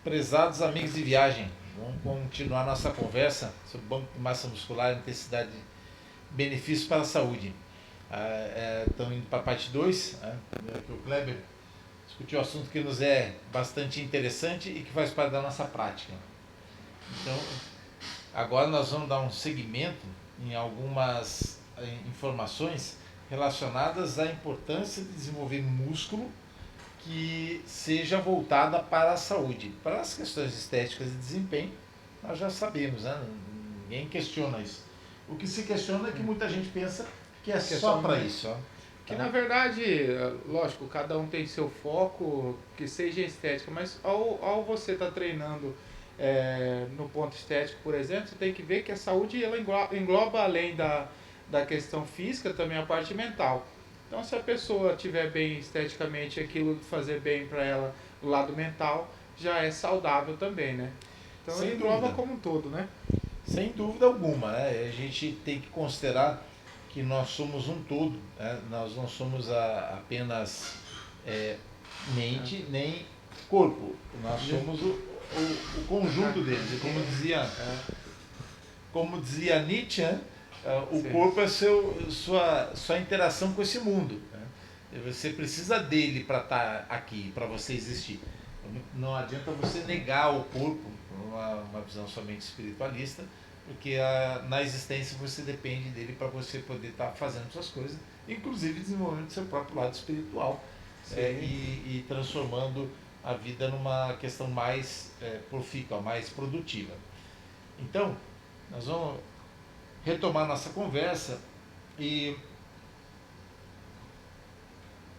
Prezados amigos de viagem, vamos continuar nossa conversa sobre banco de massa muscular, intensidade, benefícios para a saúde. Estamos indo para a parte 2, que o Kleber discutiu um assunto que nos é bastante interessante e que faz parte da nossa prática. Então, agora nós vamos dar um segmento em algumas informações relacionadas à importância de desenvolver músculo que seja voltada para a saúde. Para as questões estéticas e desempenho, nós já sabemos, né? Ninguém questiona isso. O que se questiona é que muita gente pensa que é só para isso. Que na verdade, lógico, cada um tem seu foco, que seja estética, mas ao você estar treinando no ponto estético, por exemplo, você tem que ver que a saúde ela engloba além da questão física também a parte mental. Então, se a pessoa estiver bem esteticamente, aquilo fazer bem para ela, o lado mental, já é saudável também, né? Então, Sem engloba dúvida. como um todo, né? Sem dúvida alguma, né? A gente tem que considerar que nós somos um todo, né? Nós não somos apenas mente nem corpo, nós somos o conjunto deles. E como dizia Nietzsche, né? O Sim. corpo é sua interação com esse mundo, né? Você precisa dele para estar aqui, para você existir. Não adianta você negar o corpo, uma visão somente espiritualista, porque na existência você depende dele para você poder estar fazendo suas coisas, inclusive desenvolvendo seu próprio lado espiritual, e transformando a vida numa questão mais profícua, mais produtiva. Então, nós vamos retomar nossa conversa e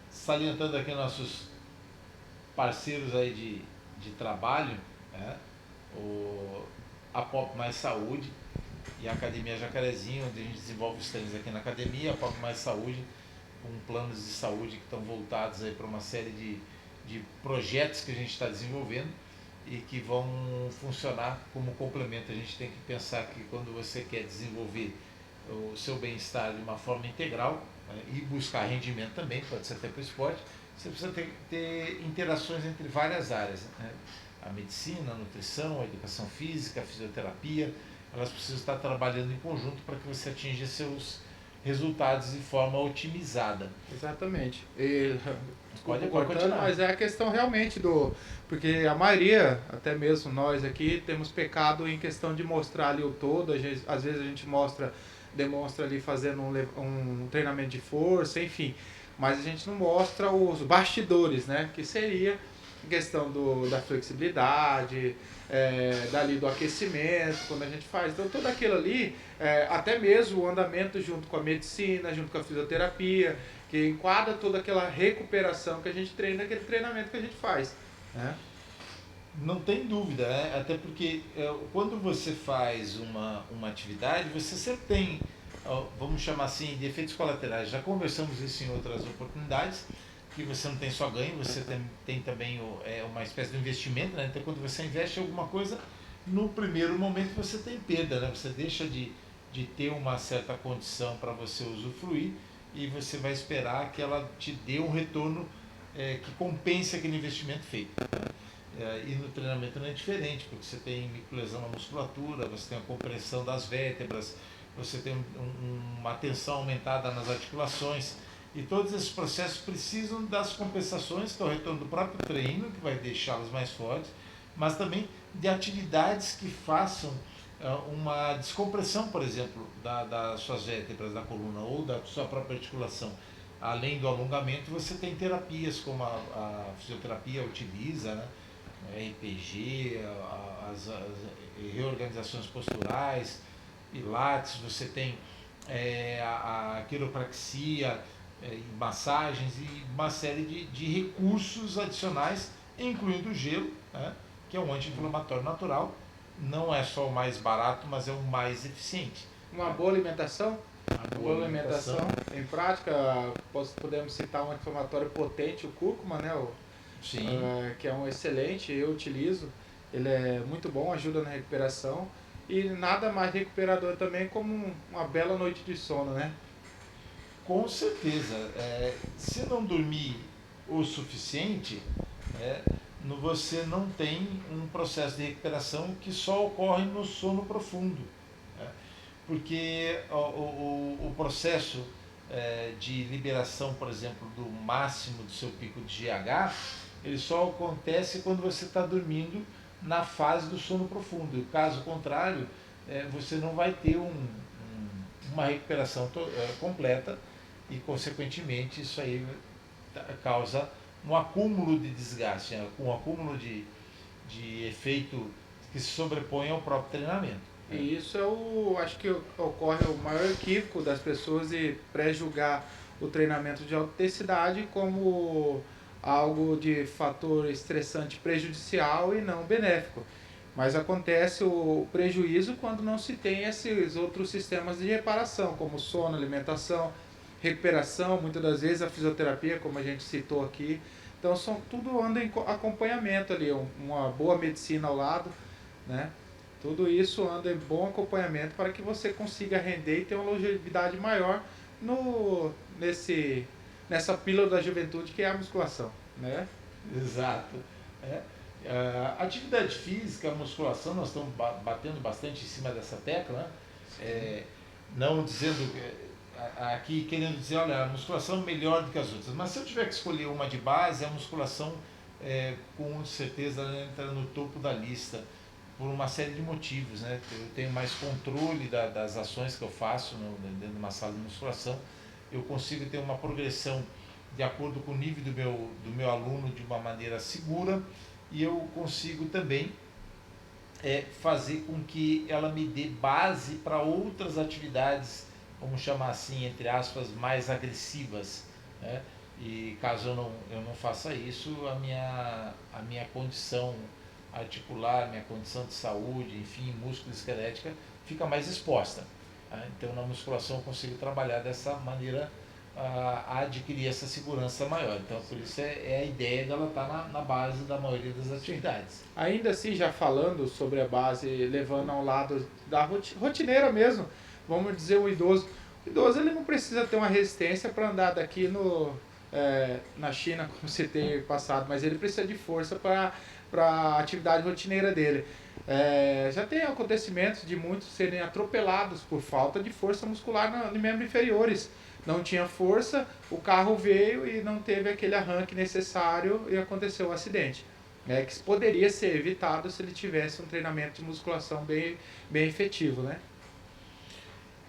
salientando aqui nossos parceiros aí de trabalho, né? A Pop Mais Saúde e a Academia Jacarezinho, onde a gente desenvolve os treinos aqui na academia, a Pop Mais Saúde, com planos de saúde que estão voltados aí para uma série de projetos que a gente está desenvolvendo e que vão funcionar como complemento. A gente tem que pensar que quando você quer desenvolver o seu bem-estar de uma forma integral, né, e buscar rendimento também, pode ser até para o esporte, você precisa ter interações entre várias áreas, né? A medicina, a nutrição, a educação física, a fisioterapia, elas precisam estar trabalhando em conjunto para que você atinja seus resultados de forma otimizada. Exatamente. Pode Cortando, continuar. mas é a questão realmente porque a maioria, até mesmo nós aqui, temos pecado em questão de mostrar ali o todo. Às vezes a gente demonstra ali fazendo um treinamento de força, enfim. Mas a gente não mostra os bastidores, né? Que seria a questão da flexibilidade, dali do aquecimento, quando a gente faz. Então, tudo aquilo ali, até mesmo o andamento junto com a medicina, junto com a fisioterapia, que enquadra toda aquela recuperação que a gente treina, aquele treinamento que a gente faz, né? Não tem dúvida, né? Até porque quando você faz uma atividade, você sempre tem, vamos chamar assim, de efeitos colaterais. Já conversamos isso em outras oportunidades, que você não tem só ganho, você tem também uma espécie de investimento, né? Então quando você investe em alguma coisa, no primeiro momento você tem perda, né? Você deixa de ter uma certa condição para você usufruir e você vai esperar que ela te dê um retorno que compense aquele investimento feito, né? E no treinamento não é diferente, porque você tem microlesão na musculatura, você tem a compressão das vértebras, você tem uma tensão aumentada nas articulações, e todos esses processos precisam das compensações, que é o retorno do próprio treino, que vai deixá-los mais fortes, mas também de atividades que façam uma descompressão, por exemplo, das suas vértebras da coluna ou da sua própria articulação. Além do alongamento, você tem terapias como a fisioterapia utiliza, né? RPG, as reorganizações posturais, pilates, você tem a quiropraxia, massagens e uma série de recursos adicionais, incluindo o gelo, né, que é um anti-inflamatório natural. Não é só o mais barato, mas é o mais eficiente. Uma boa alimentação. Uma boa alimentação. Em prática, podemos citar um anti-inflamatório potente, o cúrcuma, né? Sim. Que é um excelente, eu utilizo. Ele é muito bom, ajuda na recuperação. E nada mais recuperador também como uma bela noite de sono, né? Com certeza. Se não dormir o suficiente, você não tem um processo de recuperação que só ocorre no sono profundo, né? Porque o processo de liberação, por exemplo, do máximo do seu pico de GH, ele só acontece quando você está dormindo na fase do sono profundo. E caso contrário, você não vai ter uma recuperação completa e, consequentemente, isso aí causa um acúmulo de desgaste, né? Um acúmulo de efeito que se sobrepõe ao próprio treinamento. E isso acho que ocorre o maior equívoco das pessoas de pré-julgar o treinamento de alta intensidade como algo de fator estressante prejudicial e não benéfico. Mas acontece o prejuízo quando não se tem esses outros sistemas de reparação, como sono, alimentação, recuperação, muitas das vezes a fisioterapia, como a gente citou aqui. Então tudo anda em acompanhamento ali, uma boa medicina ao lado, né? Tudo isso anda em bom acompanhamento para que você consiga render e ter uma longevidade maior nessa pílula da juventude que é a musculação, né? Exato. A atividade física, a musculação, nós estamos batendo bastante em cima dessa tecla, né? Não dizendo aqui, querendo dizer, olha, a musculação é melhor do que as outras, mas se eu tiver que escolher uma de base, a musculação com certeza entra no topo da lista por uma série de motivos, né? Eu tenho mais controle das ações que eu faço dentro de uma sala de musculação, eu consigo ter uma progressão de acordo com o nível do meu aluno de uma maneira segura, e eu consigo também fazer com que ela me dê base para outras atividades, vamos chamar assim, entre aspas, mais agressivas, né? E caso eu não faça isso, a minha condição articular, minha condição de saúde, enfim, músculo esquelética, fica mais exposta, né? Então na musculação eu consigo trabalhar dessa maneira a adquirir essa segurança maior. Então por isso a ideia dela estar na base da maioria das atividades. Ainda assim, já falando sobre a base, levando ao lado da rotineira mesmo, vamos dizer o idoso. O idoso ele não precisa ter uma resistência para andar daqui na China, como você tem passado, mas ele precisa de força para a atividade rotineira dele. Já tem acontecimentos de muitos serem atropelados por falta de força muscular nos membros inferiores. Não tinha força, o carro veio e não teve aquele arranque necessário e aconteceu o acidente. Que poderia ser evitado se ele tivesse um treinamento de musculação bem efetivo, né?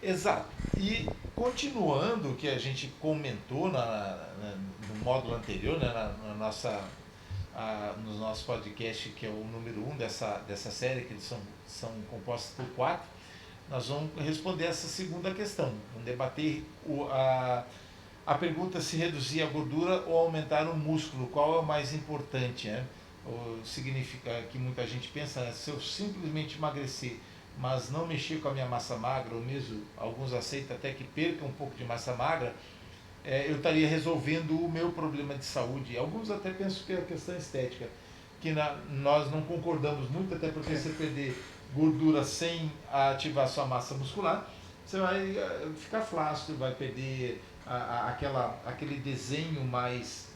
Exato. E continuando o que a gente comentou no módulo anterior, né, no nosso podcast, que é o número 1 dessa série, que eles são compostos por 4, nós vamos responder essa segunda questão. Vamos debater a pergunta se reduzir a gordura ou aumentar o músculo, qual é o mais importante, né? Significa que muita gente pensa, né, se eu simplesmente emagrecer, mas não mexer com a minha massa magra, ou mesmo alguns aceitam até que perca um pouco de massa magra, eu estaria resolvendo o meu problema de saúde. Alguns até pensam que é a questão estética, que nós não concordamos muito, até porque você perder gordura sem ativar sua massa muscular, você vai ficar flácido, vai perder aquele desenho mais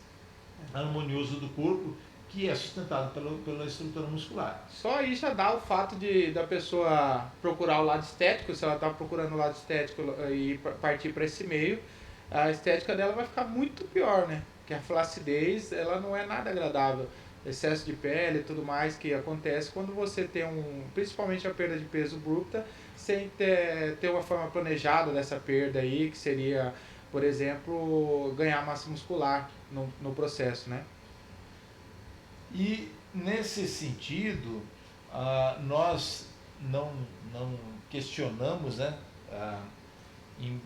harmonioso do corpo, que é sustentado pela estrutura muscular. Só aí já dá o fato da pessoa procurar o lado estético, se ela está procurando o lado estético e partir para esse meio, a estética dela vai ficar muito pior, né? Porque a flacidez, ela não é nada agradável. Excesso de pele e tudo mais que acontece quando você tem principalmente a perda de peso abrupta, sem ter uma forma planejada dessa perda aí, que seria, por exemplo, ganhar massa muscular no processo, né? E nesse sentido, nós não questionamos, né, em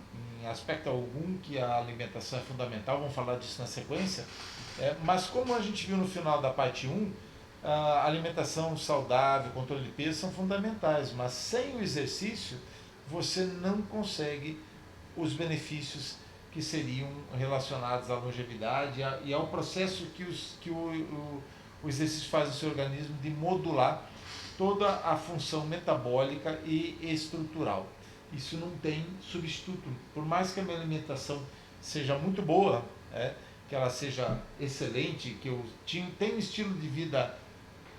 aspecto algum, que a alimentação é fundamental, vamos falar disso na sequência, mas como a gente viu no final da parte 1, a alimentação saudável, controle de peso são fundamentais, mas sem o exercício você não consegue os benefícios que seriam relacionados à longevidade e ao processo que o exercício faz no seu organismo de modular toda a função metabólica e estrutural. Isso não tem substituto. Por mais que a minha alimentação seja muito boa, que ela seja excelente, que eu tenho um estilo de vida,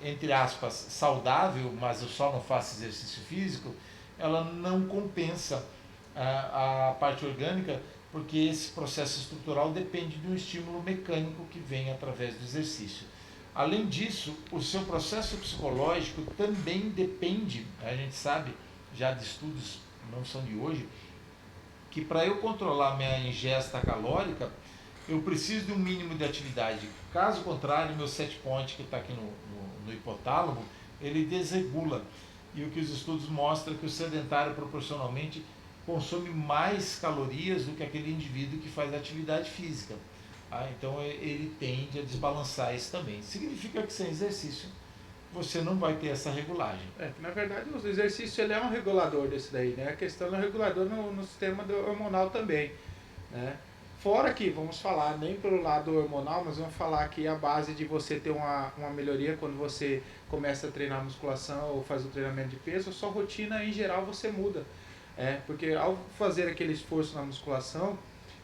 entre aspas, saudável, mas eu só não faço exercício físico, ela não compensa a parte orgânica, porque esse processo estrutural depende de um estímulo mecânico que vem através do exercício. Além disso, o seu processo psicológico também depende, a gente sabe, já de estudos, não são de hoje, que para eu controlar minha ingesta calórica, eu preciso de um mínimo de atividade. Caso contrário, meu set point, que está aqui no hipotálamo, ele desregula. E o que os estudos mostram é que o sedentário proporcionalmente consome mais calorias do que aquele indivíduo que faz atividade física. Então ele tende a desbalançar isso também. Significa que sem exercício você não vai ter essa regulagem. Na verdade, o exercício ele é um regulador desse daí, né? A questão é um regulador no sistema hormonal também, né? Fora que, vamos falar, nem pelo lado hormonal, mas vamos falar que a base de você ter uma melhoria quando você começa a treinar musculação ou faz o treinamento de peso, a sua rotina em geral você muda. Porque ao fazer aquele esforço na musculação,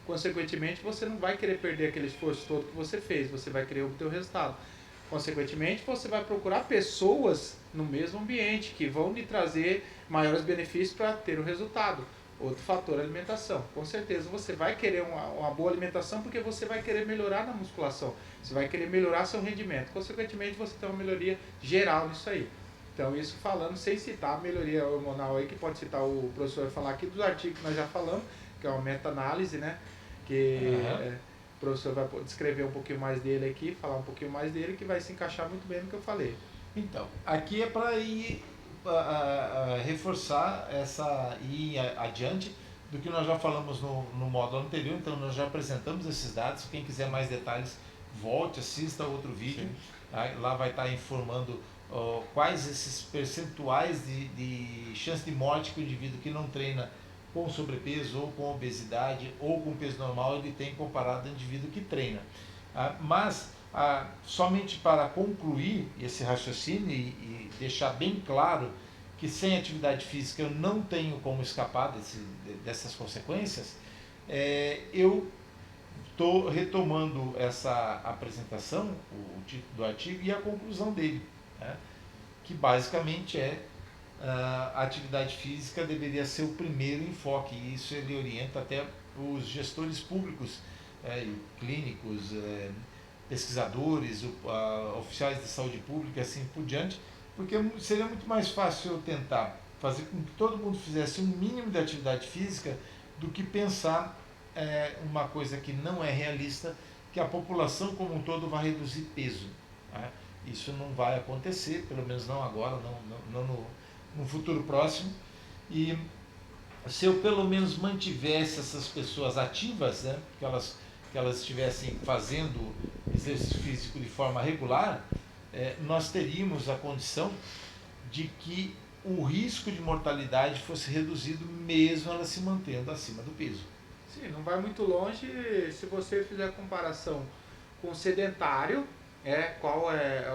consequentemente você não vai querer perder aquele esforço todo que você fez, você vai querer obter o resultado. Consequentemente, você vai procurar pessoas no mesmo ambiente que vão lhe trazer maiores benefícios para ter o resultado. Outro fator, alimentação. Com certeza você vai querer uma boa alimentação porque você vai querer melhorar na musculação. Você vai querer melhorar seu rendimento. Consequentemente, você tem uma melhoria geral nisso aí. Então, isso falando sem citar a melhoria hormonal aí, que pode citar o professor falar aqui dos artigos que nós já falamos, que é uma meta-análise, né? Que o professor vai descrever um pouquinho mais dele aqui, falar um pouquinho mais dele, que vai se encaixar muito bem no que eu falei. Então, aqui é para ir reforçar ir adiante do que nós já falamos no módulo anterior. Então nós já apresentamos esses dados. Quem quiser mais detalhes, volte, assista outro vídeo. Lá vai estar informando quais esses percentuais de chance de morte que o indivíduo que não treina com sobrepeso ou com obesidade ou com peso normal ele tem comparado ao indivíduo que treina. Mas somente para concluir esse raciocínio e deixar bem claro que sem atividade física eu não tenho como escapar dessas consequências, eu estou retomando essa apresentação, o título do artigo e a conclusão dele, né? Que basicamente a atividade física deveria ser o primeiro enfoque, e isso ele orienta até os gestores públicos, clínicos, pesquisadores, oficiais de saúde pública, assim por diante, porque seria muito mais fácil eu tentar fazer com que todo mundo fizesse um mínimo de atividade física do que pensar uma coisa que não é realista, que a população como um todo vai reduzir peso, né? Isso não vai acontecer, pelo menos não agora, não no futuro próximo. E se eu pelo menos mantivesse essas pessoas ativas, né, que elas estivessem fazendo exercício físico de forma regular, nós teríamos a condição de que o risco de mortalidade fosse reduzido mesmo ela se mantendo acima do peso. Sim, não vai muito longe se você fizer a comparação com o sedentário, qual é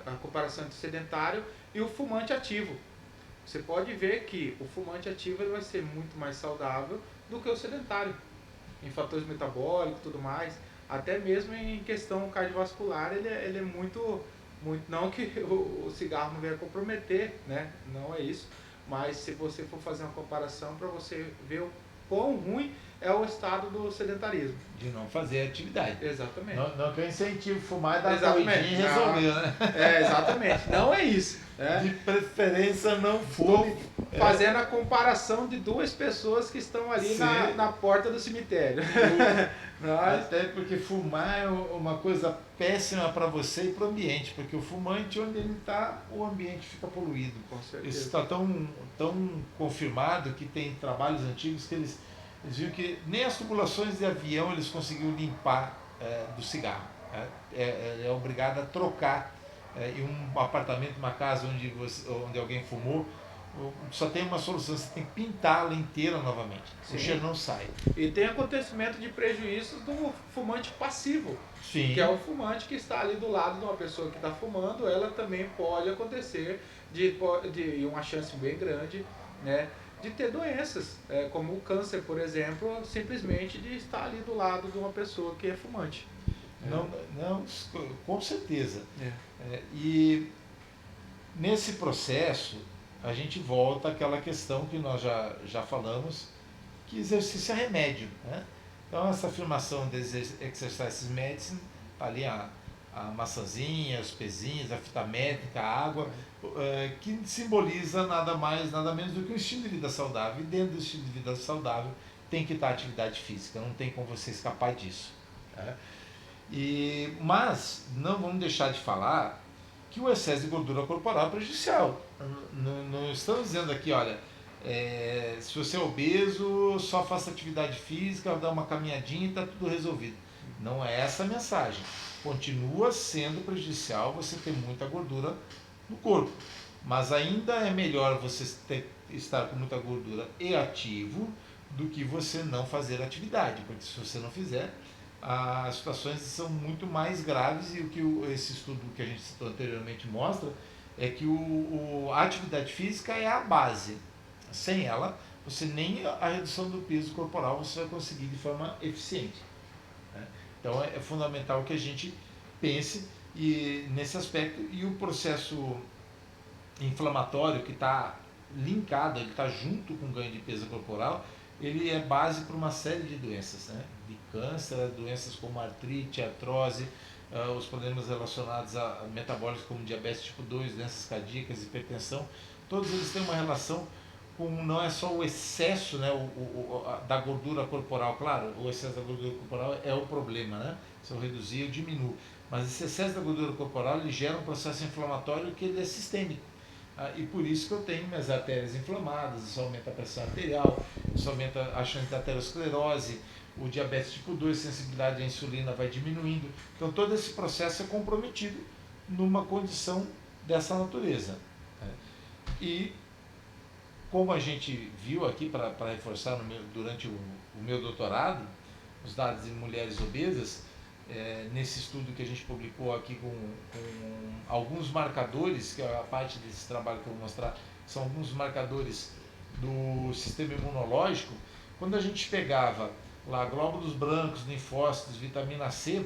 a comparação entre o sedentário e o fumante ativo. Você pode ver que o fumante ativo ele vai ser muito mais saudável do que o sedentário, em fatores metabólicos e tudo mais, até mesmo em questão cardiovascular ele é muito, não que o cigarro não venha comprometer, né? Não é isso, mas se você for fazer uma comparação para você ver o quão ruim é o estado do sedentarismo. De não fazer atividade. Exatamente. Não que eu incentivo fumar e dar corridinha e resolveu, né? Exatamente. Não é isso. De preferência não fume. Fazendo a comparação de duas pessoas que estão ali na porta do cemitério. Até porque fumar é uma coisa péssima para você e para o ambiente, porque o fumante, onde ele está, o ambiente fica poluído. Com certeza. Isso está tão confirmado que tem trabalhos antigos que eles viram que nem as tubulações de avião eles conseguiram limpar do cigarro. É obrigado a trocar em um apartamento, uma casa onde alguém fumou, só tem uma solução, você tem que pintá-la inteira novamente. Sim. O cheiro não sai. E tem acontecimento de prejuízos do fumante passivo. Sim. Que é o fumante que está ali do lado de uma pessoa que está fumando, ela também pode acontecer de uma chance bem grande, né, de ter doenças, como o câncer, por exemplo, simplesmente de estar ali do lado de uma pessoa que é fumante. Não, não, com certeza. É. E nesse processo, a gente volta àquela questão que nós já falamos, que exercício é remédio. Né? Então, essa afirmação de exercise medicine, tá ali a maçãzinha, os pezinhos, a fita métrica, a água, que simboliza nada mais, nada menos do que um estilo de vida saudável. E dentro do estilo de vida saudável tem que estar a atividade física, não tem como você escapar disso. Né? Mas não vamos deixar de falar que o excesso de gordura corporal é prejudicial. Não estamos dizendo aqui, olha, se você é obeso, só faça atividade física, dá uma caminhadinha e está tudo resolvido. Não é essa a mensagem. Continua sendo prejudicial você ter muita gordura no corpo. Mas ainda é melhor você estar com muita gordura e ativo do que você não fazer atividade. Porque se você não fizer, as situações são muito mais graves, e o que esse estudo que a gente citou anteriormente mostra é que a atividade física é a base. Sem ela, você nem a redução do peso corporal você vai conseguir de forma eficiente. Né? Então é fundamental que a gente pense nesse aspecto, e o processo inflamatório que está linkado, ele está junto com o ganho de peso corporal, ele é base para uma série de doenças, né? De câncer, doenças como artrite, artrose, os problemas relacionados a metabólicos como diabetes tipo 2, doenças cardíacas, hipertensão, todos eles têm uma relação com, não é só o excesso, né, da gordura corporal. Claro, o excesso da gordura corporal é o problema, né? Se eu reduzir, eu diminuo. Mas esse excesso da gordura corporal, ele gera um processo inflamatório que ele é sistêmico. E por isso que eu tenho minhas artérias inflamadas, isso aumenta a pressão arterial, isso aumenta a chance de arteriosclerose, o diabetes tipo 2, sensibilidade à insulina vai diminuindo. Então todo esse processo é comprometido numa condição dessa natureza. E como a gente viu aqui, para reforçar durante o meu doutorado, os dados de mulheres obesas, nesse estudo que a gente publicou aqui com alguns marcadores, que é a parte desse trabalho que eu vou mostrar, são alguns marcadores do sistema imunológico. Quando a gente pegava lá glóbulos brancos, linfócitos, vitamina C,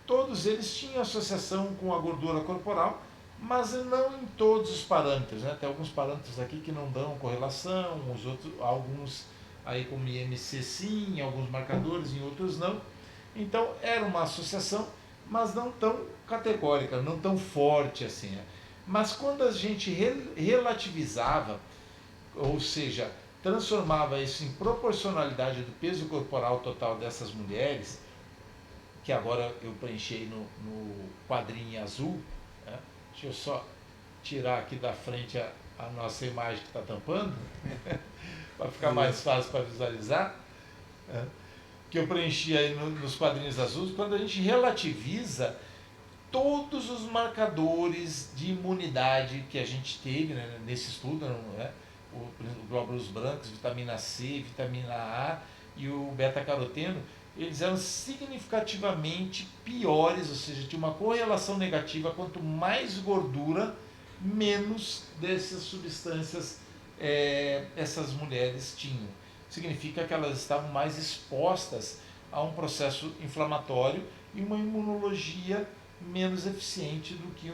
todos eles tinham associação com a gordura corporal, mas não em todos os parâmetros. Né? Tem alguns parâmetros aqui que não dão correlação, os outros, alguns aí como IMC sim, alguns marcadores, em outros não. Então era uma associação, mas não tão categórica, não tão forte assim. Né? Mas quando a gente relativizava, ou seja, transformava isso em proporcionalidade do peso corporal total dessas mulheres, que agora eu preenchi no quadrinho azul, né? Deixa eu só tirar aqui da frente a nossa imagem que está tampando, para ficar mais fácil para visualizar. Né? Que eu preenchi aí nos quadrinhos azuis. Quando a gente relativiza todos os marcadores de imunidade que a gente teve, né, nesse estudo, né, o glóbulos brancos, vitamina C, vitamina A e o beta-caroteno, eles eram significativamente piores, ou seja, tinha uma correlação negativa. Quanto mais gordura, menos dessas substâncias essas mulheres tinham. Significa que elas estavam mais expostas a um processo inflamatório e uma imunologia menos eficiente do que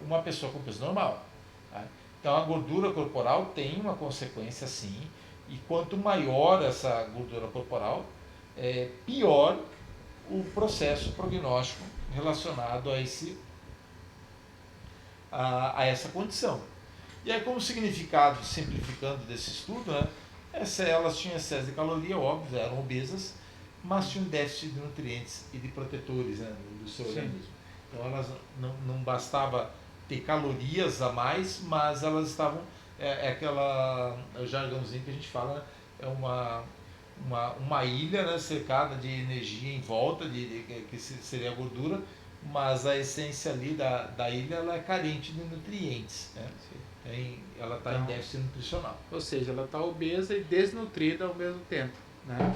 uma pessoa com peso normal. Tá? Então a gordura corporal tem uma consequência sim, e quanto maior essa gordura corporal, pior o processo prognóstico relacionado a essa condição. E aí, como significado, simplificando desse estudo, né, elas tinham excesso de caloria, óbvio, eram obesas, mas tinham déficit de nutrientes e de protetores, né, do seu organismo. Então elas não bastava ter calorias a mais, mas elas estavam, o jargãozinho que a gente fala, é uma ilha, né, cercada de energia em volta, que seria a gordura, mas a essência ali da ilha ela é carente de nutrientes. Né? Ela está em déficit nutricional. Ou seja, ela está obesa e desnutrida ao mesmo tempo. Né?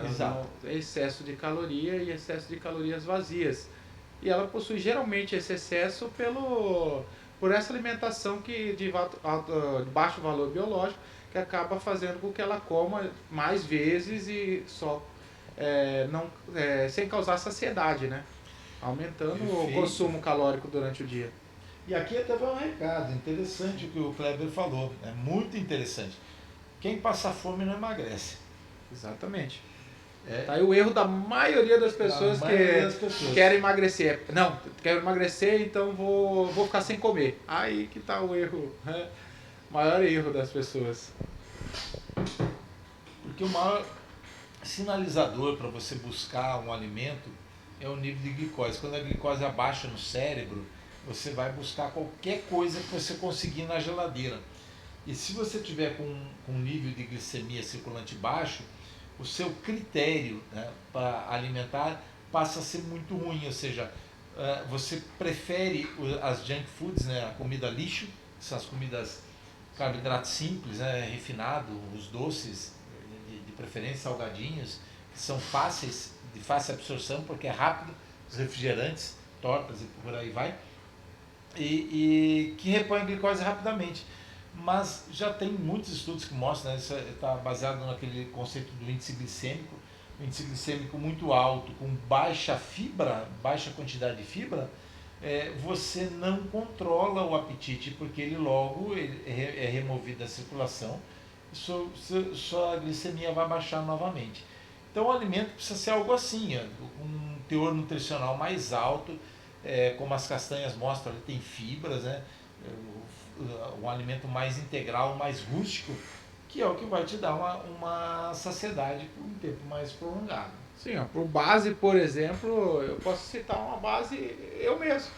Exato. Excesso de caloria e excesso de calorias vazias. E ela possui geralmente esse excesso por essa alimentação de baixo valor biológico, que acaba fazendo com que ela coma mais vezes e só não, sem causar saciedade, né? Aumentando o Perfeito. consumo calórico durante o dia. E aqui até vai um recado interessante o que o Kleber falou, é muito interessante. Quem passa fome não emagrece. Exatamente. É Tá aí o erro da maioria das a pessoas maioria que das pessoas. querem emagrecer. Não, quero emagrecer, então vou ficar sem comer. Aí que tá o erro, né? O maior erro das pessoas. Porque o maior sinalizador para você buscar um alimento é o nível de glicose. Quando a glicose abaixa no cérebro, você vai buscar qualquer coisa que você conseguir na geladeira. E se você tiver com um nível de glicemia circulante baixo, o seu critério, né, para alimentar passa a ser muito ruim, ou seja, você prefere as junk foods, né, a comida lixo, que são as comidas carboidrato simples, né, refinado, os doces, de preferência salgadinhos, que são fáceis, de fácil absorção, porque é rápido, os refrigerantes, tortas e por aí vai, e que repõe a glicose rapidamente. Mas já tem muitos estudos que mostram, né, isso está baseado naquele conceito do índice glicêmico, um índice glicêmico muito alto, com baixa fibra, baixa quantidade de fibra, você não controla o apetite, porque ele logo é removido da circulação e sua glicemia vai baixar novamente. Então o alimento precisa ser algo assim, um teor nutricional mais alto, como as castanhas mostram, ele tem fibras, né? Um alimento mais integral, mais rústico, que é o que vai te dar uma saciedade por um tempo mais prolongado. Sim, ó, por base, por exemplo, eu posso citar uma base eu mesmo.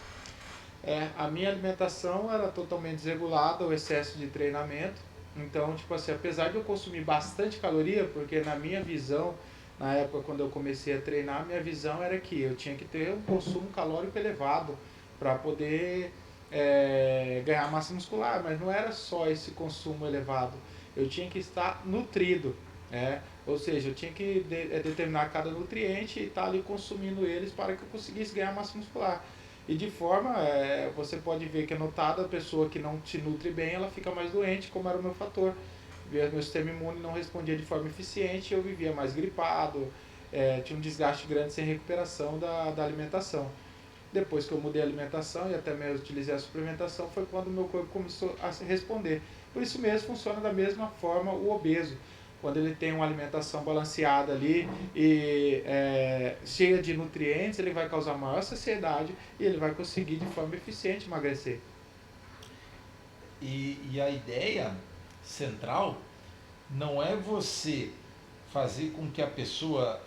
A minha alimentação era totalmente desregulada, o excesso de treinamento. Então, tipo assim, apesar de eu consumir bastante caloria, porque na minha visão, na época quando eu comecei a treinar, minha visão era que eu tinha que ter um consumo calórico elevado para poder ganhar massa muscular, mas não era só esse consumo elevado. Eu tinha que estar nutrido, né? Ou seja, eu tinha que determinar cada nutriente e estar ali consumindo eles para que eu conseguisse ganhar massa muscular. E de forma, você pode ver que é notado a pessoa que não se nutre bem, ela fica mais doente, como era o meu fator. Meu sistema imune não respondia de forma eficiente, eu vivia mais gripado, tinha um desgaste grande sem recuperação da alimentação. Depois que eu mudei a alimentação e até mesmo utilizei a suplementação, foi quando o meu corpo começou a responder. Por isso mesmo funciona da mesma forma o obeso. Quando ele tem uma alimentação balanceada ali e cheia de nutrientes, ele vai causar maior saciedade e ele vai conseguir de forma eficiente emagrecer. E a ideia central não é você fazer com que a pessoa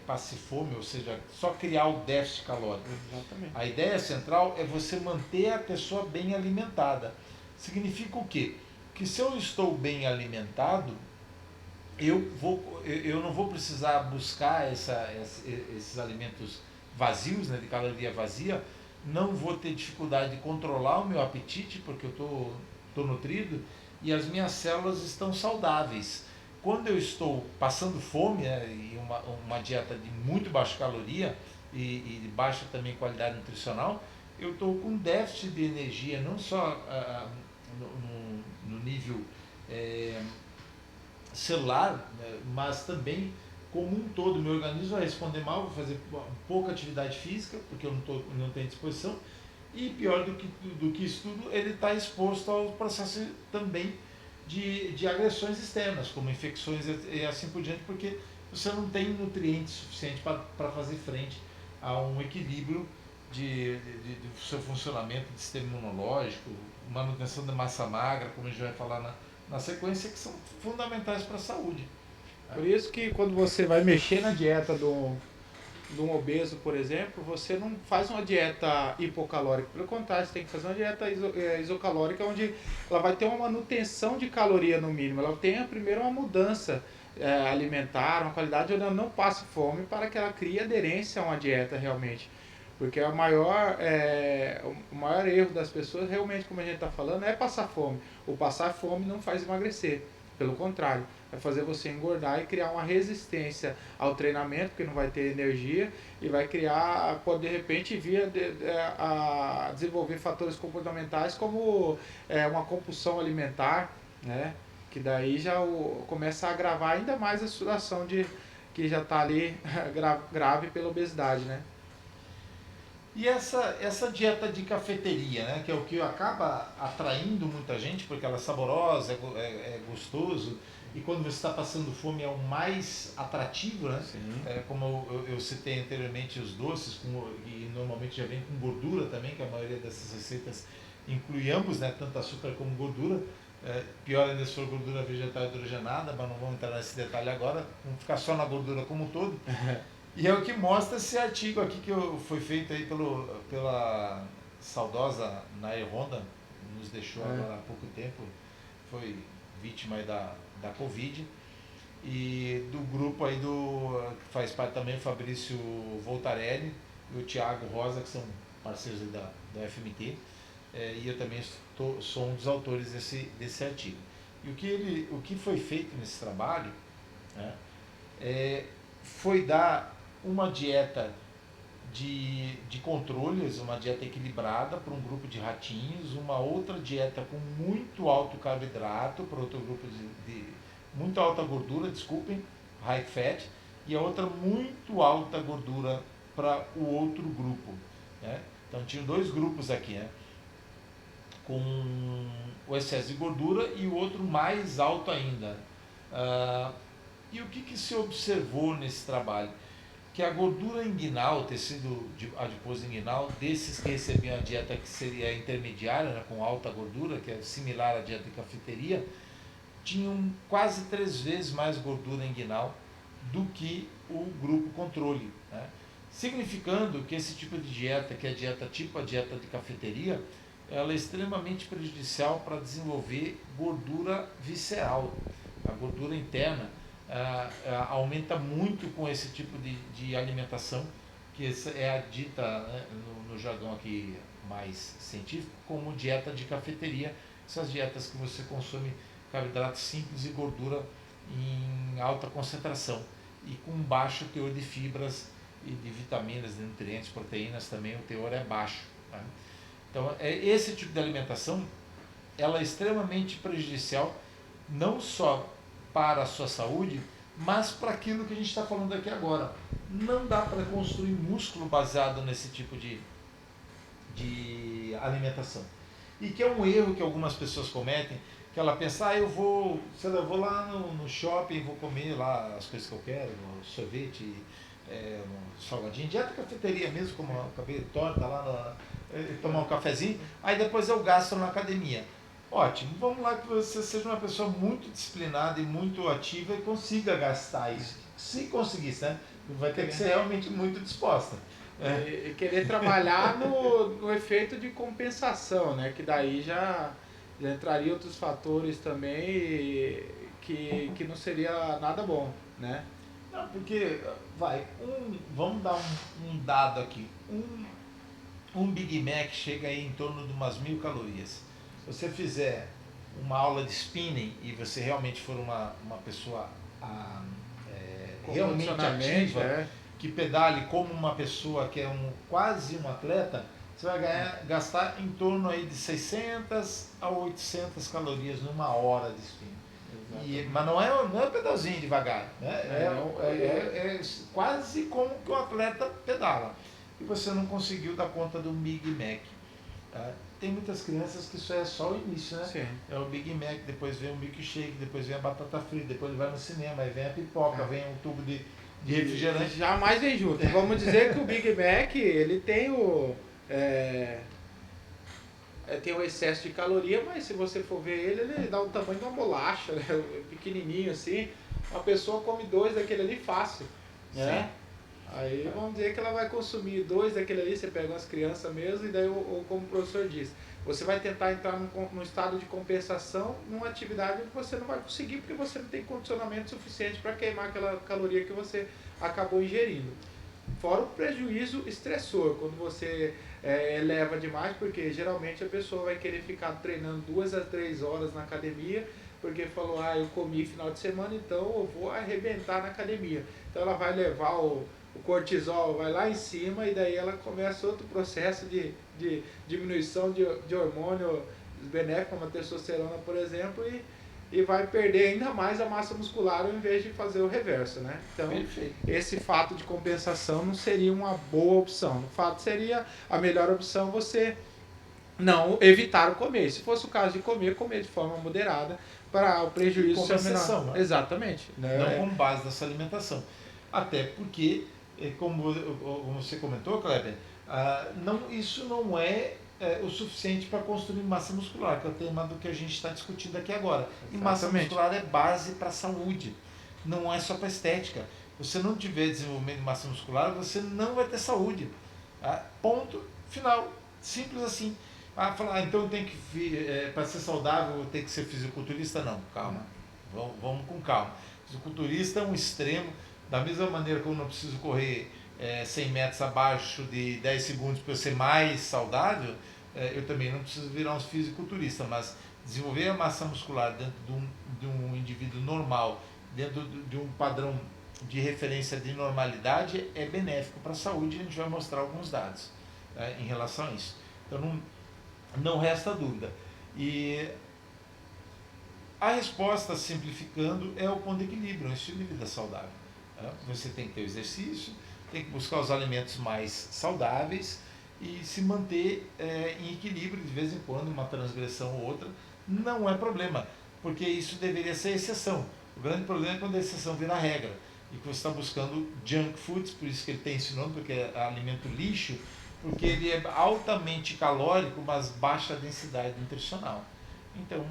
passe fome, ou seja, só criar o déficit calórico. Exatamente. A ideia central é você manter a pessoa bem alimentada. Significa o quê? Que se eu estou bem alimentado, eu não vou precisar buscar esses alimentos vazios, né, de caloria vazia, não vou ter dificuldade de controlar o meu apetite, porque eu estou nutrido e as minhas células estão saudáveis. Quando eu estou passando fome, né, e uma dieta de muito baixa caloria e de baixa também qualidade nutricional, eu estou com déficit de energia, não só no nível é, celular, né, mas também como um todo. Meu organismo vai responder mal, vou fazer pouca atividade física, porque eu não tenho disposição, e pior do que isso tudo, ele está exposto ao processo também de agressões externas, como infecções e assim por diante, porque você não tem nutrientes suficientes para fazer frente a um equilíbrio do seu funcionamento de sistema imunológico, manutenção da massa magra, como a gente vai falar na sequência, que são fundamentais para a saúde. Por isso que quando você vai mexer na dieta de um obeso, por exemplo, você não faz uma dieta hipocalórica. Pelo contrário, você tem que fazer uma dieta isocalórica, onde ela vai ter uma manutenção de caloria no mínimo. Ela tem primeiro uma mudança alimentar, uma qualidade onde ela não passe fome, para que ela crie aderência a uma dieta realmente. Porque o maior erro das pessoas, realmente, como a gente está falando, é passar fome. O passar fome não faz emagrecer. Pelo contrário, vai fazer você engordar e criar uma resistência ao treinamento, porque não vai ter energia, e vai criar, pode de repente vir a desenvolver fatores comportamentais como uma compulsão alimentar, né? Que daí já começa a agravar ainda mais a situação que já está ali grave pela obesidade, né? E essa dieta de cafeteria, né, que é o que acaba atraindo muita gente, porque ela é saborosa, é gostoso, e quando você está passando fome é o mais atrativo, né? Sim. Como eu citei anteriormente, os doces, e normalmente já vem com gordura também, que a maioria dessas receitas inclui ambos, né, tanto açúcar como gordura. Pior ainda se for gordura vegetal hidrogenada, mas não vamos entrar nesse detalhe agora, vamos ficar só na gordura como um todo. E é o que mostra esse artigo aqui que foi feito aí pela saudosa Nair Honda, nos deixou agora há pouco tempo, foi vítima aí da Covid, e do grupo aí que faz parte também o Fabrício Voltarelli e o Thiago Rosa, que são parceiros da FMT, e eu também sou um dos autores desse artigo. E o que foi feito nesse trabalho, né, foi dar uma dieta de controles, uma dieta equilibrada para um grupo de ratinhos, uma outra dieta com muito alto carboidrato para outro grupo de muito alta gordura, desculpem, high fat, e a outra muito alta gordura para o outro grupo, né? Então tinham dois grupos aqui, né, com o excesso de gordura e o outro mais alto ainda. E o que se observou nesse trabalho? Que a gordura inguinal, tecido adiposo inguinal, desses que recebiam a dieta que seria intermediária, né, com alta gordura, que é similar à dieta de cafeteria, tinham quase 3 vezes mais gordura inguinal do que o grupo controle, né? Significando que esse tipo de dieta, que é a dieta tipo a dieta de cafeteria, ela é extremamente prejudicial para desenvolver gordura visceral, a gordura interna. Aumenta muito com esse tipo de alimentação, que é a dita, né, no jargão aqui mais científico, como dieta de cafeteria, essas dietas que você consome carboidratos simples e gordura em alta concentração e com baixo teor de fibras e de vitaminas, de nutrientes, proteínas também, o teor é baixo, né? Então, esse tipo de alimentação, ela é extremamente prejudicial, não só para a sua saúde, mas para aquilo que a gente está falando aqui agora. Não dá para construir músculo baseado nesse tipo de alimentação. E que é um erro que algumas pessoas cometem, que ela pensa, eu vou lá no shopping, vou comer lá as coisas que eu quero, sorvete, salgadinho, dieta cafeteria mesmo, como eu acabei de torta lá, tomar um cafezinho, aí depois eu gasto na academia. Ótimo, vamos lá que você seja uma pessoa muito disciplinada e muito ativa e consiga gastar isso. Se conseguisse, né? Vai ter que ser realmente muito disposta. E querer trabalhar no efeito de compensação, né? Que daí já entraria outros fatores também que não seria nada bom, né? Não, porque, vamos dar um dado aqui. Um Big Mac chega aí em torno de umas 1.000 calorias. Se você fizer uma aula de spinning e você realmente for uma pessoa realmente ativa, que pedale como uma pessoa que é quase um atleta, você vai gastar em torno aí de 600 a 800 calorias numa hora de spinning. Mas não é pedalzinho devagar, né? É quase como que o atleta pedala. E você não conseguiu dar conta do Big Mac. Tá? Tem muitas crianças que isso é só o início, né? Sim. É o Big Mac, depois vem o milkshake, depois vem a batata frita, depois vai no cinema, aí vem a pipoca, vem um tubo de refrigerante. Jamais vem junto. Vamos dizer que o Big Mac, ele tem tem o excesso de caloria, mas se você for ver ele dá o tamanho de uma bolacha, né? Pequenininho assim. Uma pessoa come 2 daquele ali fácil, né? Aí vamos dizer que ela vai consumir 2 daquele ali, você pega umas crianças mesmo, e daí, como o professor disse, você vai tentar entrar num estado de compensação, numa atividade que você não vai conseguir, porque você não tem condicionamento suficiente para queimar aquela caloria que você acabou ingerindo. Fora o prejuízo estressor, quando você eleva demais, porque geralmente a pessoa vai querer ficar treinando 2 a 3 horas na academia, porque falou, eu comi final de semana, então eu vou arrebentar na academia. Então ela vai levar o cortisol, vai lá em cima e daí ela começa outro processo de diminuição de hormônio benéfico, como a testosterona, por exemplo, e vai perder ainda mais a massa muscular ao invés de fazer o reverso, né? Então, Perfeito. esse fato de compensação não seria uma boa opção. No fato, seria a melhor opção você não evitar o comer. Se fosse o caso de comer de forma moderada para o prejuízo ser menor. Né? Exatamente. Né? Não com base nessa alimentação. Até porque, como você comentou, Kleber, isso não é o suficiente para construir massa muscular, que é o tema do que a gente está discutindo aqui agora. E massa muscular é base para a saúde, não é só para estética. Se você não tiver desenvolvimento de massa muscular, você não vai ter saúde. Ponto final. Simples assim. Então tem que, para ser saudável, tem que ser fisiculturista? Não, calma. Vamos com calma. Fisiculturista é um extremo, da mesma maneira que eu não preciso correr 100 metros abaixo de 10 segundos para eu ser mais saudável, eu também não preciso virar um fisiculturista, mas desenvolver a massa muscular dentro de um indivíduo normal, dentro de um padrão de referência de normalidade, é benéfico para a saúde, e a gente vai mostrar alguns dados em relação a isso. Então não resta dúvida. E a resposta, simplificando, é o ponto de equilíbrio, um estilo de vida saudável. Você tem que ter o exercício, tem que buscar os alimentos mais saudáveis e se manter em equilíbrio, de vez em quando, uma transgressão ou outra, não é problema, porque isso deveria ser exceção. O grande problema é quando a exceção vira regra e que você está buscando junk foods, por isso que ele tem esse nome, porque é alimento lixo, porque ele é altamente calórico, mas baixa densidade nutricional. Então,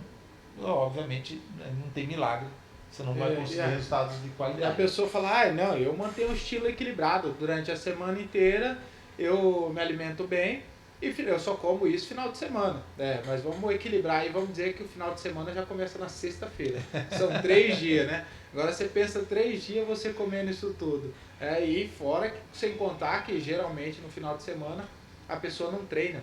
obviamente, não tem milagre, você não vai conseguir resultados de qualidade. E a pessoa fala, não, eu mantenho um estilo equilibrado durante a semana inteira, eu me alimento bem e eu só como isso final de semana. Mas vamos equilibrar e vamos dizer que o final de semana já começa na sexta-feira. São 3 dias, né? Agora você pensa 3 dias você comendo isso tudo. E fora, sem contar que geralmente no final de semana a pessoa não treina.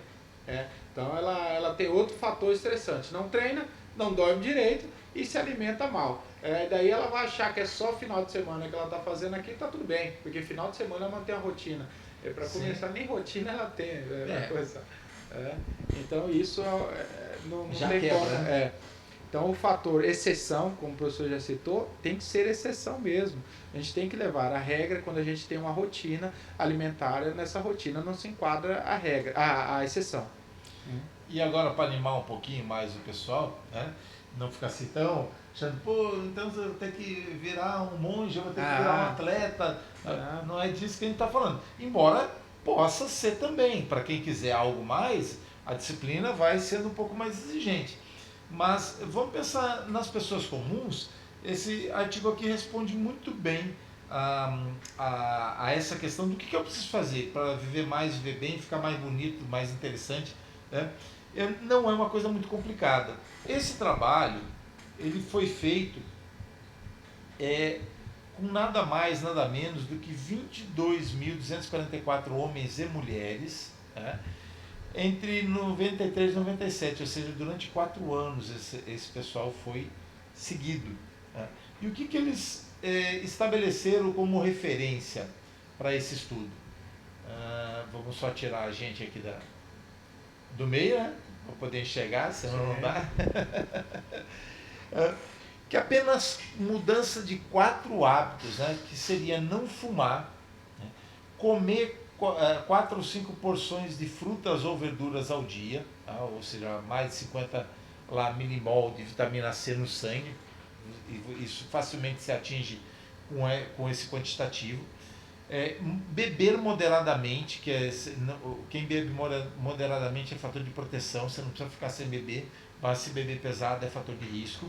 Então ela tem outro fator estressante. Não treina, não dorme direito e se alimenta mal. Daí ela vai achar que é só final de semana que ela está fazendo aqui, tá tudo bem, porque final de semana ela mantém a rotina. Para começar, nem rotina ela tem. Então isso não já tem quebra, como. Né? Então o fator exceção, como o professor já citou, tem que ser exceção mesmo. A gente tem que levar a regra quando a gente tem uma rotina alimentar, nessa rotina não se enquadra a regra, a exceção. E agora, para animar um pouquinho mais o pessoal, né? Não ficar assim tão achando, então eu vou ter que virar um monge, eu vou ter que virar um atleta. Não é disso que a gente está falando. Embora possa ser também, para quem quiser algo mais, a disciplina vai sendo um pouco mais exigente. Mas vamos pensar nas pessoas comuns. Esse artigo aqui responde muito bem a essa questão do que eu preciso fazer para viver mais, viver bem, ficar mais bonito, mais interessante, né? Não é uma coisa muito complicada. Esse trabalho ele foi feito com nada mais, nada menos do que 22.244 homens e mulheres, né? Entre 93 e 97, ou seja, durante 4 anos esse pessoal foi seguido. Né? E o que eles estabeleceram como referência para esse estudo? Vamos só tirar a gente aqui do meio, né? Para poder enxergar, senão não dá. Que apenas mudança de 4 hábitos, né? Que seria não fumar, né? Comer 4 ou 5 porções de frutas ou verduras ao dia, tá? Ou seja, mais de 50 milimol de vitamina C no sangue, isso facilmente se atinge com esse quantitativo. Beber moderadamente, quem bebe moderadamente é fator de proteção, você não precisa ficar sem beber, mas se beber pesado é fator de risco.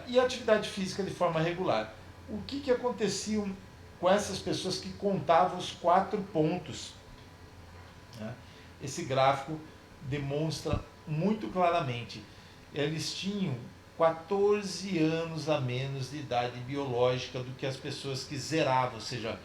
E atividade física de forma regular. O que acontecia com essas pessoas que contavam os 4 pontos? Esse gráfico demonstra muito claramente. Eles tinham 14 anos a menos de idade biológica do que as pessoas que zeravam, ou seja,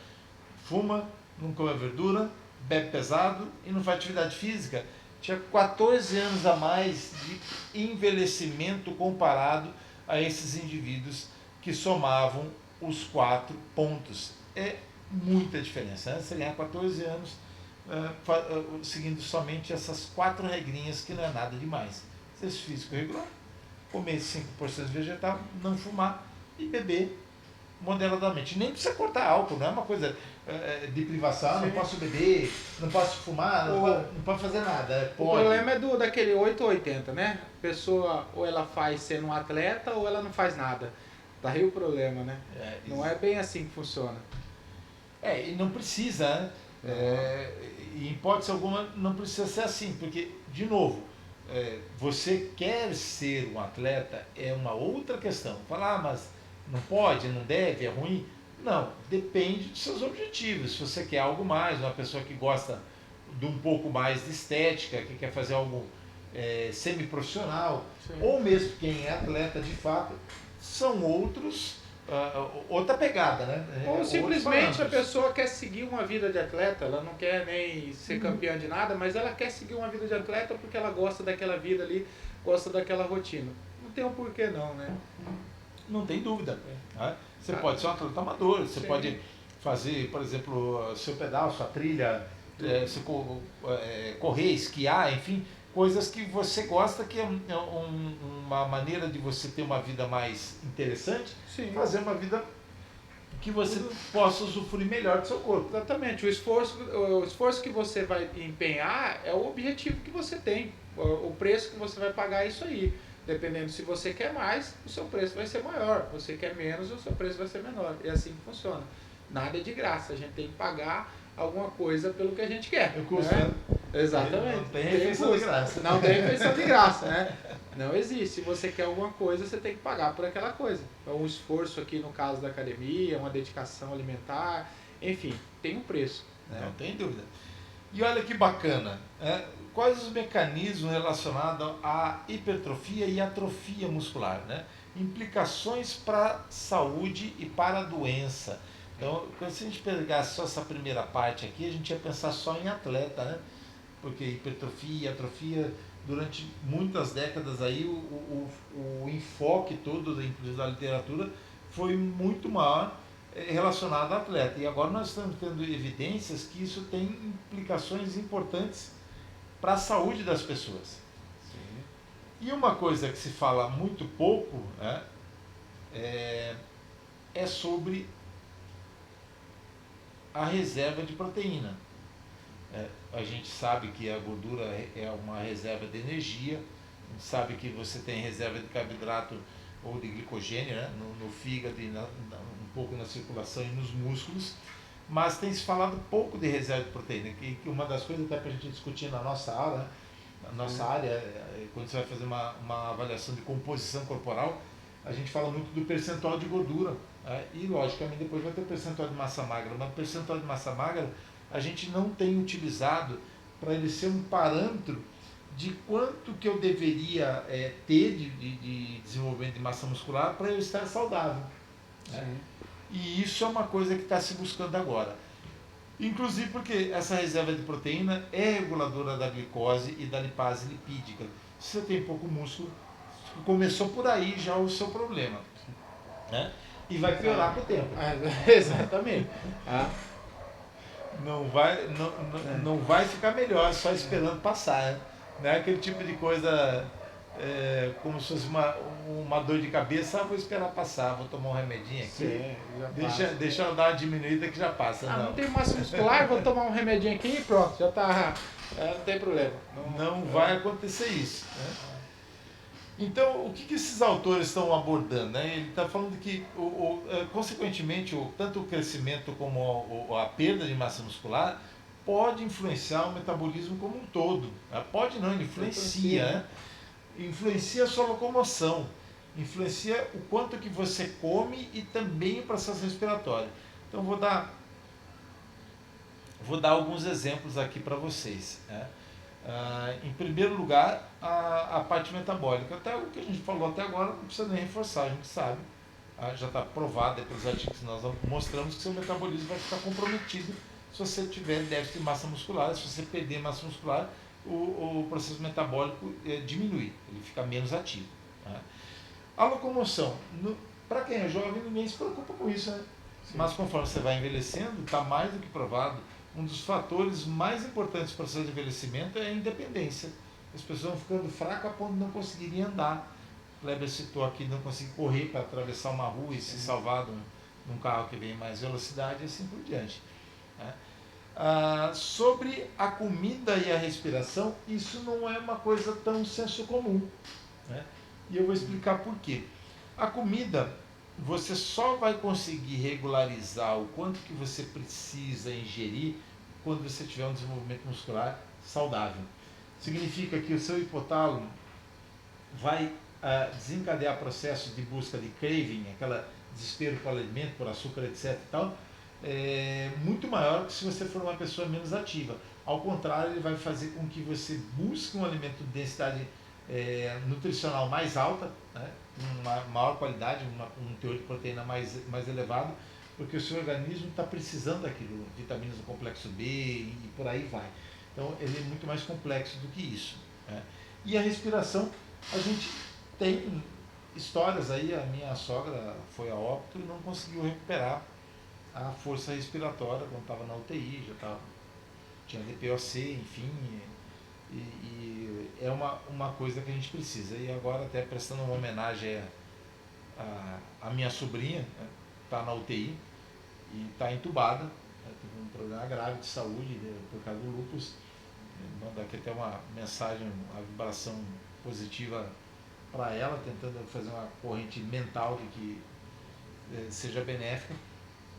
fuma, não come verdura, bebe pesado e não faz atividade física. Tinha 14 anos a mais de envelhecimento comparado a esses indivíduos que somavam os 4 pontos. É muita diferença, né? Você ganhar 14 anos seguindo somente essas 4 regrinhas, que não é nada demais. Exercício físico regular, comer 5% vegetal, não fumar e beber moderadamente. Nem precisa cortar álcool, não é uma coisa de privação, não posso beber, não posso fumar, não pode fazer nada. O problema é daquele 8 ou 80, né? A pessoa ou ela faz sendo um atleta ou ela não faz nada. Tá aí o problema, né? Não é bem assim que funciona. E não precisa, né? Em hipótese alguma não precisa ser assim, porque, de novo, você quer ser um atleta é uma outra questão. Falar, mas não pode, não deve, é ruim. Não, depende dos seus objetivos. Se você quer algo mais, uma pessoa que gosta de um pouco mais de estética, que quer fazer algo semi-profissional, ou mesmo quem é atleta de fato, são outra pegada, né? Ou simplesmente a pessoa quer seguir uma vida de atleta, ela não quer nem ser campeã de nada, mas ela quer seguir uma vida de atleta porque ela gosta daquela vida ali, gosta daquela rotina. Não tem um porquê não, né? Não tem dúvida. Né? Você pode ser um atleta amador, você pode fazer, por exemplo, seu pedal, sua trilha, correr, esquiar, enfim, coisas que você gosta, que é uma maneira de você ter uma vida mais interessante, fazer uma vida que você possa usufruir melhor do seu corpo. Exatamente. O esforço que você vai empenhar é o objetivo que você tem. O preço que você vai pagar é isso aí. Dependendo, se você quer mais, o seu preço vai ser maior. Se você quer menos, o seu preço vai ser menor. É assim que funciona. Nada é de graça. A gente tem que pagar alguma coisa pelo que a gente quer. O custo, né? Exatamente. Não tem refeição de graça. Não tem refeição de graça, né? Não existe. Se você quer alguma coisa, você tem que pagar por aquela coisa. É um esforço aqui no caso da academia, uma dedicação alimentar, enfim, tem um preço. Né? Não tem dúvida. E olha que bacana, quais os mecanismos relacionados à hipertrofia e atrofia muscular, né? Implicações para a saúde e para a doença. Então, se a gente pegasse só essa primeira parte aqui, a gente ia pensar só em atleta, né? Porque hipertrofia e atrofia, durante muitas décadas aí, o enfoque todo, inclusive da literatura, foi muito maior relacionado ao atleta. E agora nós estamos tendo evidências que isso tem implicações importantes para a saúde das pessoas. Sim. E uma coisa que se fala muito pouco é sobre a reserva de proteína. A gente sabe que a gordura é uma reserva de energia, a gente sabe que você tem reserva de carboidrato ou de glicogênio, né? no fígado e um pouco na circulação e nos músculos, mas tem se falado pouco de reserva de proteína, que uma das coisas até para a gente discutir na nossa aula, né? Na nossa área, quando você vai fazer uma avaliação de composição corporal, a gente fala muito do percentual de gordura, e logicamente depois vai ter o percentual de massa magra, mas o percentual de massa magra a gente não tem utilizado para ele ser um parâmetro de quanto que eu deveria ter de desenvolvimento de massa muscular para eu estar saudável. Né? E isso é uma coisa que está se buscando agora. Inclusive porque essa reserva de proteína é reguladora da glicose e da lipase lipídica. Se você tem pouco músculo, começou por aí já o seu problema. Né? E vai piorar com o tempo. Exatamente. Não vai ficar melhor só esperando passar. Não é aquele tipo de coisa como se fosse uma dor de cabeça, vou esperar passar, vou tomar um remedinho aqui. Sim, deixa eu dar uma diminuída que já passa. Não tem massa muscular, vou tomar um remedinho aqui e pronto, já está. Não tem problema. Não vai acontecer isso. Né? Então, o que esses autores estão abordando? Né? Ele está falando que, consequentemente, tanto o crescimento como a perda de massa muscular pode influenciar o metabolismo como um todo. Pode não, ele influencia. Né? Influencia a sua locomoção, influencia o quanto que você come e também o processo respiratório. Então, vou dar alguns exemplos aqui para vocês. Né? Em primeiro lugar, a parte metabólica. Até o que a gente falou até agora não precisa nem reforçar, a gente sabe. Já está provado pelos artigos que nós mostramos que seu metabolismo vai ficar comprometido se você tiver déficit de massa muscular. Se você perder massa muscular, o processo metabólico diminui, ele fica menos ativo. Né? A locomoção, para quem é jovem, ninguém se preocupa com isso, né? Sim. Mas conforme você vai envelhecendo, está mais do que provado, um dos fatores mais importantes para o processo de envelhecimento é a independência. As pessoas vão ficando fracas a ponto de não conseguirem andar. O Kleber citou aqui, não conseguir correr para atravessar uma rua e se salvar de um carro que vem em mais velocidade e assim por diante. Né? Sobre a comida e a respiração, isso não é uma coisa tão senso comum. Né? E eu vou explicar por quê. A comida, você só vai conseguir regularizar o quanto que você precisa ingerir quando você tiver um desenvolvimento muscular saudável. Significa que o seu hipotálamo vai desencadear processos de busca de craving, aquela desespero por alimento, por açúcar, etc. e tal, muito maior que se você for uma pessoa menos ativa. Ao contrário, ele vai fazer com que você busque um alimento de densidade nutricional mais alta, né? Uma maior qualidade, um teor de proteína mais elevado, porque o seu organismo está precisando daquilo, vitaminas do complexo B e por aí vai. Então ele é muito mais complexo do que isso. Né? E a respiração, a gente tem histórias aí, a minha sogra foi a óbito e não conseguiu recuperar a força respiratória quando estava na UTI, tinha DPOC, enfim, e é uma coisa que a gente precisa. E agora até prestando uma homenagem a minha sobrinha, está na UTI e está entubada, teve um problema grave de saúde por causa do lúpus. Mando aqui até uma mensagem, uma vibração positiva para ela, tentando fazer uma corrente mental que seja benéfica,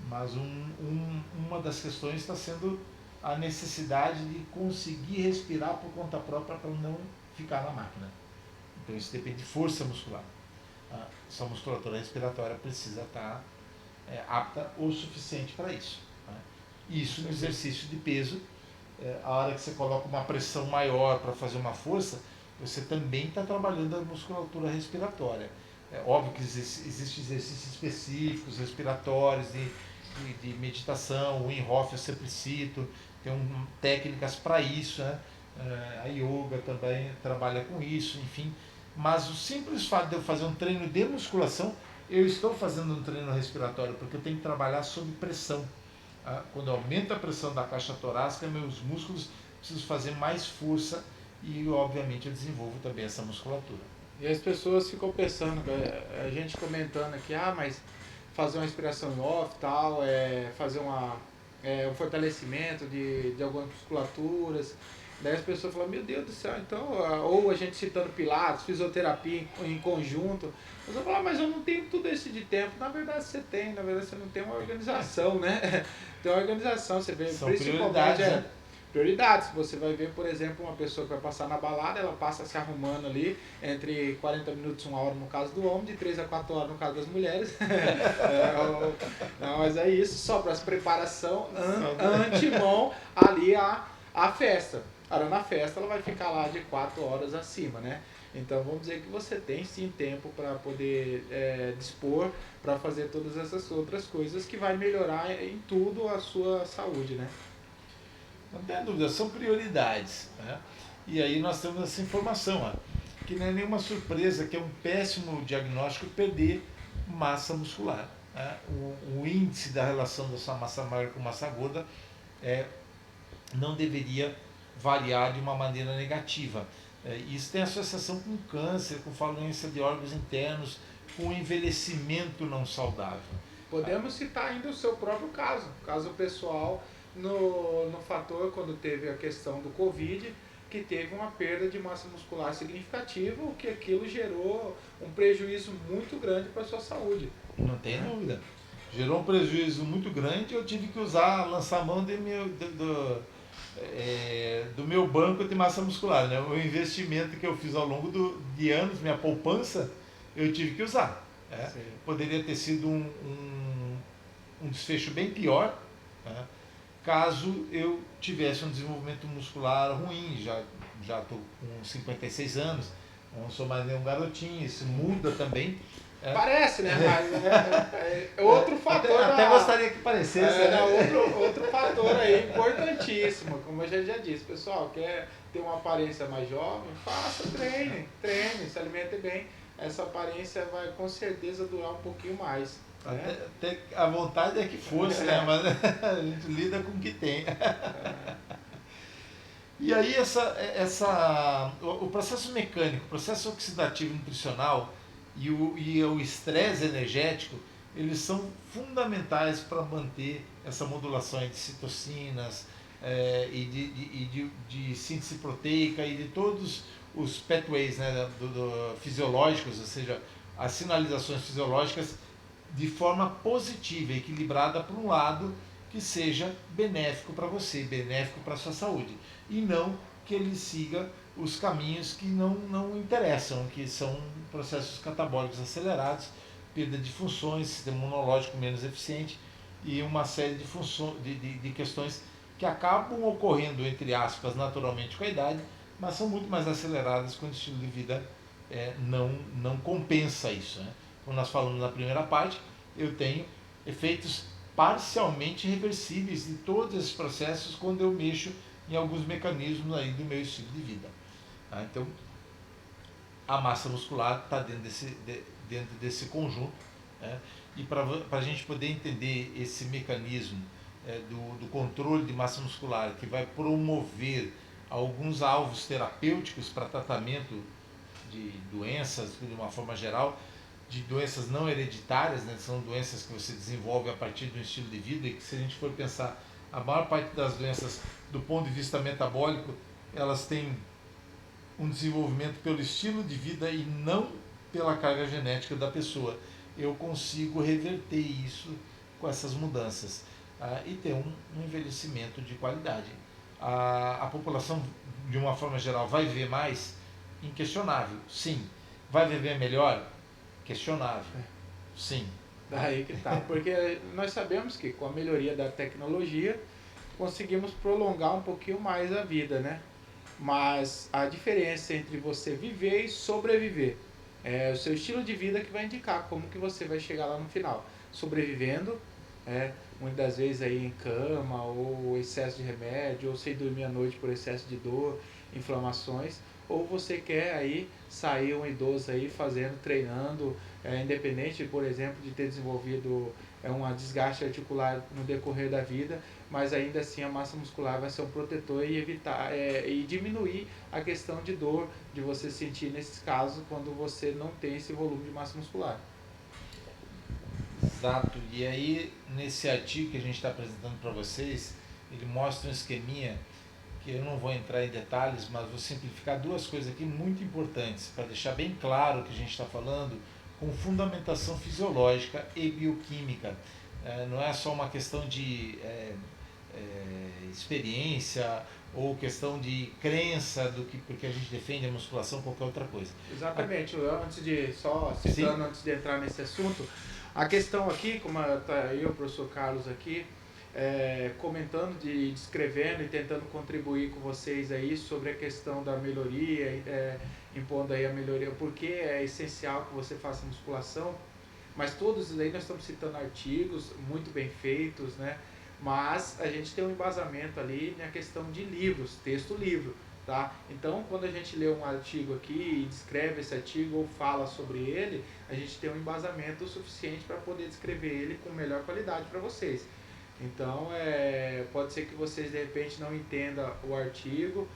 mas uma das questões está sendo a necessidade de conseguir respirar por conta própria para não ficar na máquina. Então isso depende de força muscular. Sua musculatura respiratória precisa estar apta o suficiente para isso. Né? Isso no exercício de peso, a hora que você coloca uma pressão maior para fazer uma força, você também está trabalhando a musculatura respiratória. É óbvio que existem exercícios específicos, respiratórios, de meditação, o Wim Hof eu sempre cito, tem técnicas para isso, né? A yoga também trabalha com isso, enfim. Mas o simples fato de eu fazer um treino de musculação, eu estou fazendo um treino respiratório, porque eu tenho que trabalhar sob pressão. Quando aumenta a pressão da caixa torácica, meus músculos precisam fazer mais força e, obviamente, eu desenvolvo também essa musculatura. E as pessoas ficam pensando, a gente comentando aqui, mas fazer uma respiração em off, tal, fazer um fortalecimento de algumas musculaturas. Daí as pessoas falam, meu Deus do céu, então, ou a gente citando pilates, fisioterapia em conjunto. Você fala, mas eu não tenho tudo isso de tempo. Na verdade você tem, na verdade você não tem uma organização, né? Tem uma organização, você vê, São principalmente prioridades, né? prioridades. Você vai ver, por exemplo, uma pessoa que vai passar na balada, ela passa se arrumando ali entre 40 minutos e 1 hora no caso do homem, de 3 a 4 horas no caso das mulheres. Não, mas é isso, só para essa preparação antemão ali a festa. Agora na festa ela vai ficar lá de 4 horas acima, né? Então vamos dizer que você tem sim tempo para poder dispor para fazer todas essas outras coisas que vai melhorar em tudo a sua saúde, né? Não tem dúvida, são prioridades. Né? E aí nós temos essa informação, que não é nenhuma surpresa, que é um péssimo diagnóstico perder massa muscular. Né? O índice da relação da sua massa maior com massa gorda não deveria variar de uma maneira negativa. Isso tem associação com câncer, com falência de órgãos internos, com envelhecimento não saudável. Podemos citar ainda o seu próprio caso pessoal, no fator quando teve a questão do Covid, que teve uma perda de massa muscular significativa, o que aquilo gerou um prejuízo muito grande para a sua saúde. Não tem dúvida. Gerou um prejuízo muito grande, eu tive que lançar a mão do meu banco de massa muscular. Né? O investimento que eu fiz ao longo de anos, minha poupança, eu tive que usar. Né? Poderia ter sido um desfecho bem pior, né? Caso eu tivesse um desenvolvimento muscular ruim. Já estou com 56 anos, não sou mais nenhum garotinho, isso muda também. Parece, né? Mas é outro fator. Até gostaria que parecesse. Outro fator aí importantíssimo, como eu já disse. Pessoal, quer ter uma aparência mais jovem? Faça, treine, se alimente bem. essa aparência vai com certeza durar um pouquinho mais. Né? Até a vontade é que fosse, né? Mas a gente lida com o que tem. E aí o processo mecânico, o processo oxidativo nutricional e o estresse energético, eles são fundamentais para manter essa modulação de citocinas, de síntese proteica e de todos os pathways, né, fisiológicos, ou seja, as sinalizações fisiológicas de forma positiva, equilibrada para um lado que seja benéfico para você, benéfico para a sua saúde. E não que ele siga os caminhos que não interessam, que são processos catabólicos acelerados, perda de funções, sistema imunológico menos eficiente e uma série de questões que acabam ocorrendo, entre aspas, naturalmente com a idade, mas são muito mais aceleradas quando o estilo de vida não compensa isso. Né? Como nós falamos na primeira parte, eu tenho efeitos parcialmente reversíveis de todos esses processos quando eu mexo em alguns mecanismos aí do meu estilo de vida. Tá? Então, a massa muscular está dentro desse conjunto. Né? E para a gente poder entender esse mecanismo do controle de massa muscular, que vai promover alguns alvos terapêuticos para tratamento de doenças, de uma forma geral, de doenças não hereditárias, né? São doenças que você desenvolve a partir do estilo de vida, e que, se a gente for pensar, a maior parte das doenças, do ponto de vista metabólico, elas têm um desenvolvimento pelo estilo de vida e não pela carga genética da pessoa. Eu consigo reverter isso com essas mudanças e ter um envelhecimento de qualidade. A população, de uma forma geral, vai viver mais? Inquestionável, sim. Vai viver melhor? Questionável, sim. Daí que tá, porque nós sabemos que com a melhoria da tecnologia conseguimos prolongar um pouquinho mais a vida, né? Mas a diferença entre você viver e sobreviver é o seu estilo de vida que vai indicar como que você vai chegar lá no final. Sobrevivendo, muitas das vezes aí em cama, ou excesso de remédio, ou sem dormir à noite por excesso de dor, inflamações, ou você quer aí sair um idoso aí fazendo, treinando, independente, por exemplo, de ter desenvolvido um desgaste articular no decorrer da vida, mas ainda assim a massa muscular vai ser um protetor e evitar e diminuir a questão de dor de você sentir nesses casos quando você não tem esse volume de massa muscular. Exato. E aí, nesse artigo que a gente está apresentando para vocês, ele mostra um esqueminha que eu não vou entrar em detalhes, mas vou simplificar duas coisas aqui muito importantes para deixar bem claro o que a gente está falando, com fundamentação fisiológica e bioquímica. Não é só uma questão de experiência ou questão de crença do que porque a gente defende a musculação ou qualquer outra coisa. Exatamente. Antes de antes de entrar nesse assunto, a questão aqui, como está eu, o professor Carlos aqui, comentando, descrevendo e tentando contribuir com vocês aí sobre a questão da melhoria, impondo aí a melhoria, porque é essencial que você faça musculação, mas todos aí nós estamos citando artigos muito bem feitos, né? Mas a gente tem um embasamento ali na questão de livros, texto-livro, tá? Então, quando a gente lê um artigo aqui e descreve esse artigo ou fala sobre ele, a gente tem um embasamento suficiente para poder descrever ele com melhor qualidade para vocês. Então, pode ser que vocês de repente não entendam o artigo,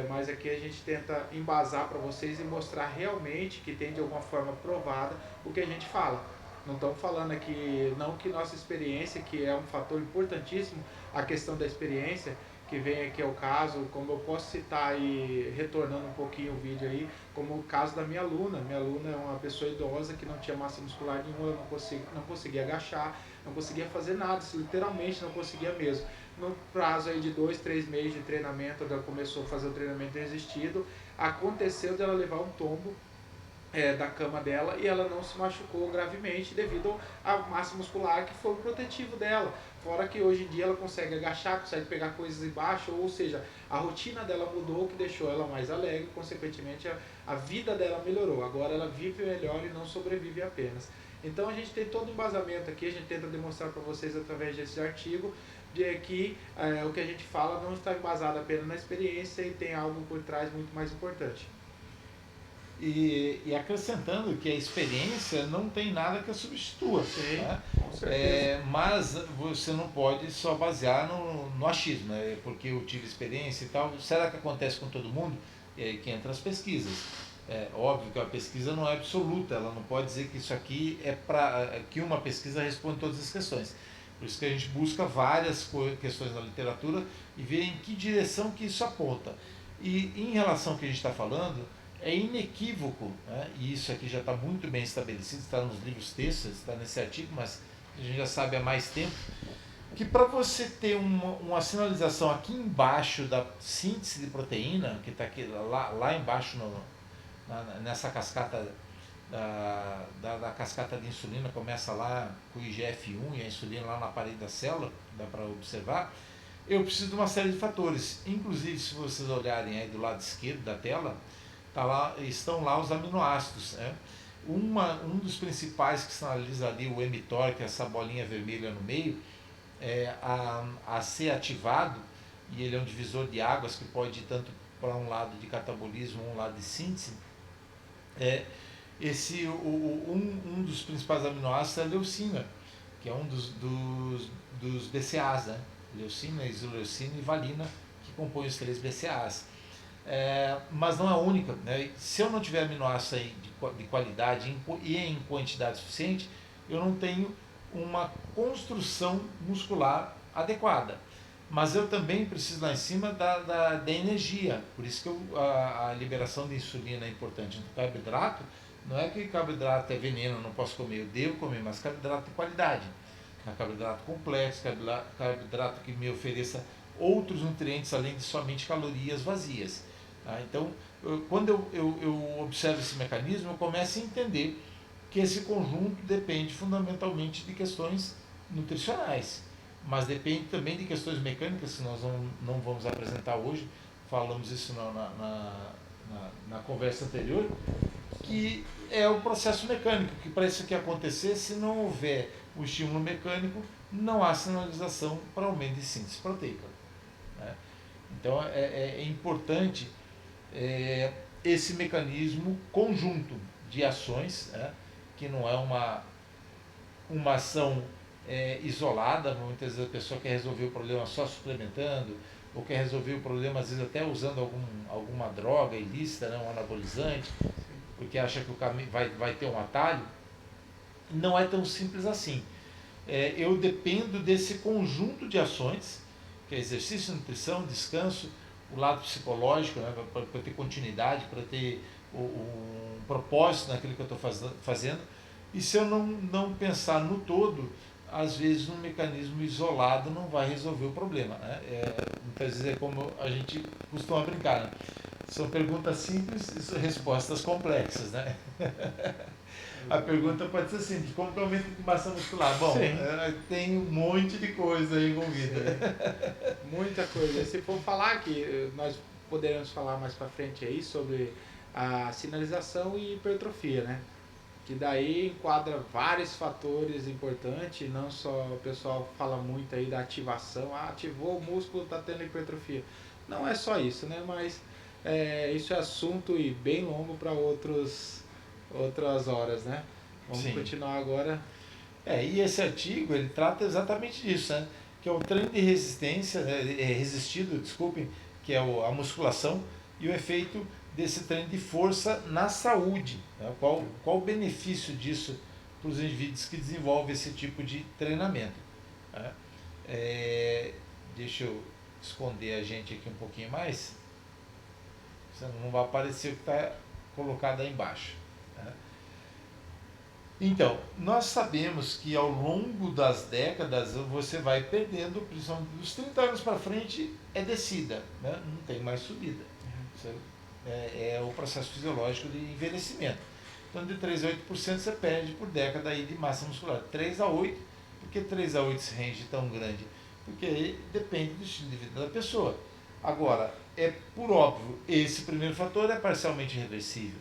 mas aqui a gente tenta embasar para vocês e mostrar realmente que tem de alguma forma provada o que a gente fala. Não estamos falando aqui, não que nossa experiência, que é um fator importantíssimo, a questão da experiência, que vem aqui ao caso, como eu posso citar aí, retornando um pouquinho o vídeo aí, como o caso da minha aluna. Minha aluna é uma pessoa idosa que não tinha massa muscular nenhuma, não conseguia agachar, não conseguia fazer nada, literalmente não conseguia mesmo. No prazo aí de 2, 3 meses de treinamento, ela começou a fazer o treinamento resistido, aconteceu dela levar um tombo da cama dela e ela não se machucou gravemente devido à massa muscular que foi o protetivo dela. Fora que hoje em dia ela consegue agachar, consegue pegar coisas embaixo, ou seja, a rotina dela mudou, que deixou ela mais alegre, consequentemente a vida dela melhorou. Agora ela vive melhor e não sobrevive apenas. Então a gente tem todo um embasamento aqui, a gente tenta demonstrar para vocês através desse artigo de que o que a gente fala não está embasado apenas na experiência e tem algo por trás muito mais importante. E acrescentando que a experiência não tem nada que a substitua. Sim, Né? com certeza. Mas você não pode só basear no achismo, né? Porque eu tive experiência e tal. Será que acontece com todo mundo? É aí que entra as pesquisas. É óbvio que a pesquisa não é absoluta, ela não pode dizer que isso aqui é para que uma pesquisa responde todas as questões. Por isso que a gente busca várias questões na literatura e vê em que direção que isso aponta. E em relação ao que a gente está falando, é inequívoco, né? E isso aqui já está muito bem estabelecido, está nos livros textos, está nesse artigo, mas a gente já sabe há mais tempo, que para você ter uma sinalização aqui embaixo da síntese de proteína, que está aqui, lá embaixo nessa cascata da cascata de insulina, começa lá com o IGF-1 e a insulina lá na parede da célula, dá para observar, eu preciso de uma série de fatores. Inclusive, se vocês olharem aí do lado esquerdo da tela, estão lá os aminoácidos. Né? Um dos principais que sinaliza ali o mTOR, que é essa bolinha vermelha no meio, é a ser ativado, e ele é um divisor de águas que pode ir tanto para um lado de catabolismo ou um lado de síntese. Um dos principais aminoácidos é a leucina, que é um dos BCAAs, né? Leucina, isoleucina e valina, que compõem os 3 BCAAs. Mas não é a única. Né? Se eu não tiver aminoácido aí de qualidade e em quantidade suficiente, eu não tenho uma construção muscular adequada. Mas eu também preciso lá em cima da energia. Por isso que a liberação de insulina é importante. No carboidrato, não é que carboidrato é veneno, não posso comer, eu devo comer, mas carboidrato de qualidade. Carboidrato complexo, carboidrato que me ofereça outros nutrientes além de somente calorias vazias. Tá? Então, quando eu observo esse mecanismo, eu começo a entender que esse conjunto depende fundamentalmente de questões nutricionais, mas depende também de questões mecânicas que nós não vamos apresentar hoje, falamos isso na conversa anterior, que é o processo mecânico, que para isso que acontecer, se não houver o estímulo mecânico, não há sinalização para aumento de síntese proteica. Né? Então é importante esse mecanismo conjunto de ações, né? Que não é uma ação isolada. Muitas vezes a pessoa quer resolver o problema só suplementando, ou quer resolver o problema às vezes até usando alguma droga ilícita, né? Um anabolizante, porque acha que o caminho vai ter um atalho. Não é tão simples assim. Eu dependo desse conjunto de ações, que é exercício, nutrição, descanso, o lado psicológico, né, para ter continuidade, para ter um propósito naquilo que eu estou fazendo. E se eu não pensar no todo, às vezes um mecanismo isolado não vai resolver o problema. Né? Muitas vezes é como a gente costuma brincar. Né? São perguntas simples e respostas complexas. Né? A pergunta pode ser simples: como que eu aumento de massa muscular? Bom, tem um monte de coisa aí envolvida. Muita coisa. Se for falar aqui, nós poderemos falar mais para frente aí sobre a sinalização e hipertrofia, né? Que daí enquadra vários fatores importantes, não só o pessoal fala muito aí da ativação, ativou o músculo, está tendo hipertrofia. Não é só isso, né? Mas isso é assunto e bem longo para outras horas, né? Vamos Sim. continuar agora. E esse artigo ele trata exatamente disso, né? Que é o treino de resistência, resistido, desculpem, que é a musculação, e o efeito desse treino de força na saúde. Né? Qual o benefício disso para os indivíduos que desenvolvem esse tipo de treinamento? Né? Deixa eu esconder a gente aqui um pouquinho mais, senão não vai aparecer o que está colocado aí embaixo. Né? Então, nós sabemos que ao longo das décadas você vai perdendo, principalmente dos 30 anos para frente, é descida, né? Não tem mais subida. Isso é o processo fisiológico de envelhecimento. Então, de 3 a 8% você perde por década aí de massa muscular. 3 a 8%, por que 3 a 8% esse range tão grande? Porque depende do estilo de vida da pessoa. Agora, por óbvio, esse primeiro fator é parcialmente reversível.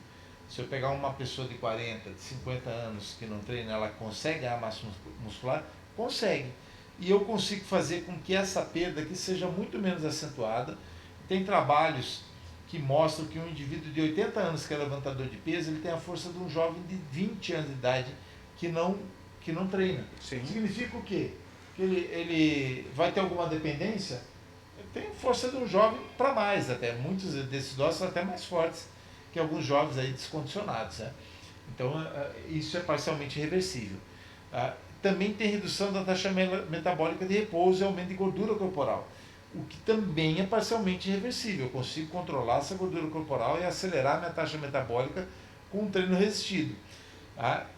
Se eu pegar uma pessoa de 40, de 50 anos que não treina, ela consegue a massa muscular? Consegue. E eu consigo fazer com que essa perda aqui seja muito menos acentuada. Tem trabalhos que mostram que um indivíduo de 80 anos que é levantador de peso, ele tem a força de um jovem de 20 anos de idade que não treina. Sim. Significa o quê? Que ele vai ter alguma dependência? Ele tem força de um jovem para mais até. Muitos desses idosos são até mais fortes que alguns jovens aí descondicionados, né? Então, isso é parcialmente reversível. Também tem redução da taxa metabólica de repouso e aumento de gordura corporal, o que também é parcialmente reversível. Eu consigo controlar essa gordura corporal e acelerar a minha taxa metabólica com um treino resistido.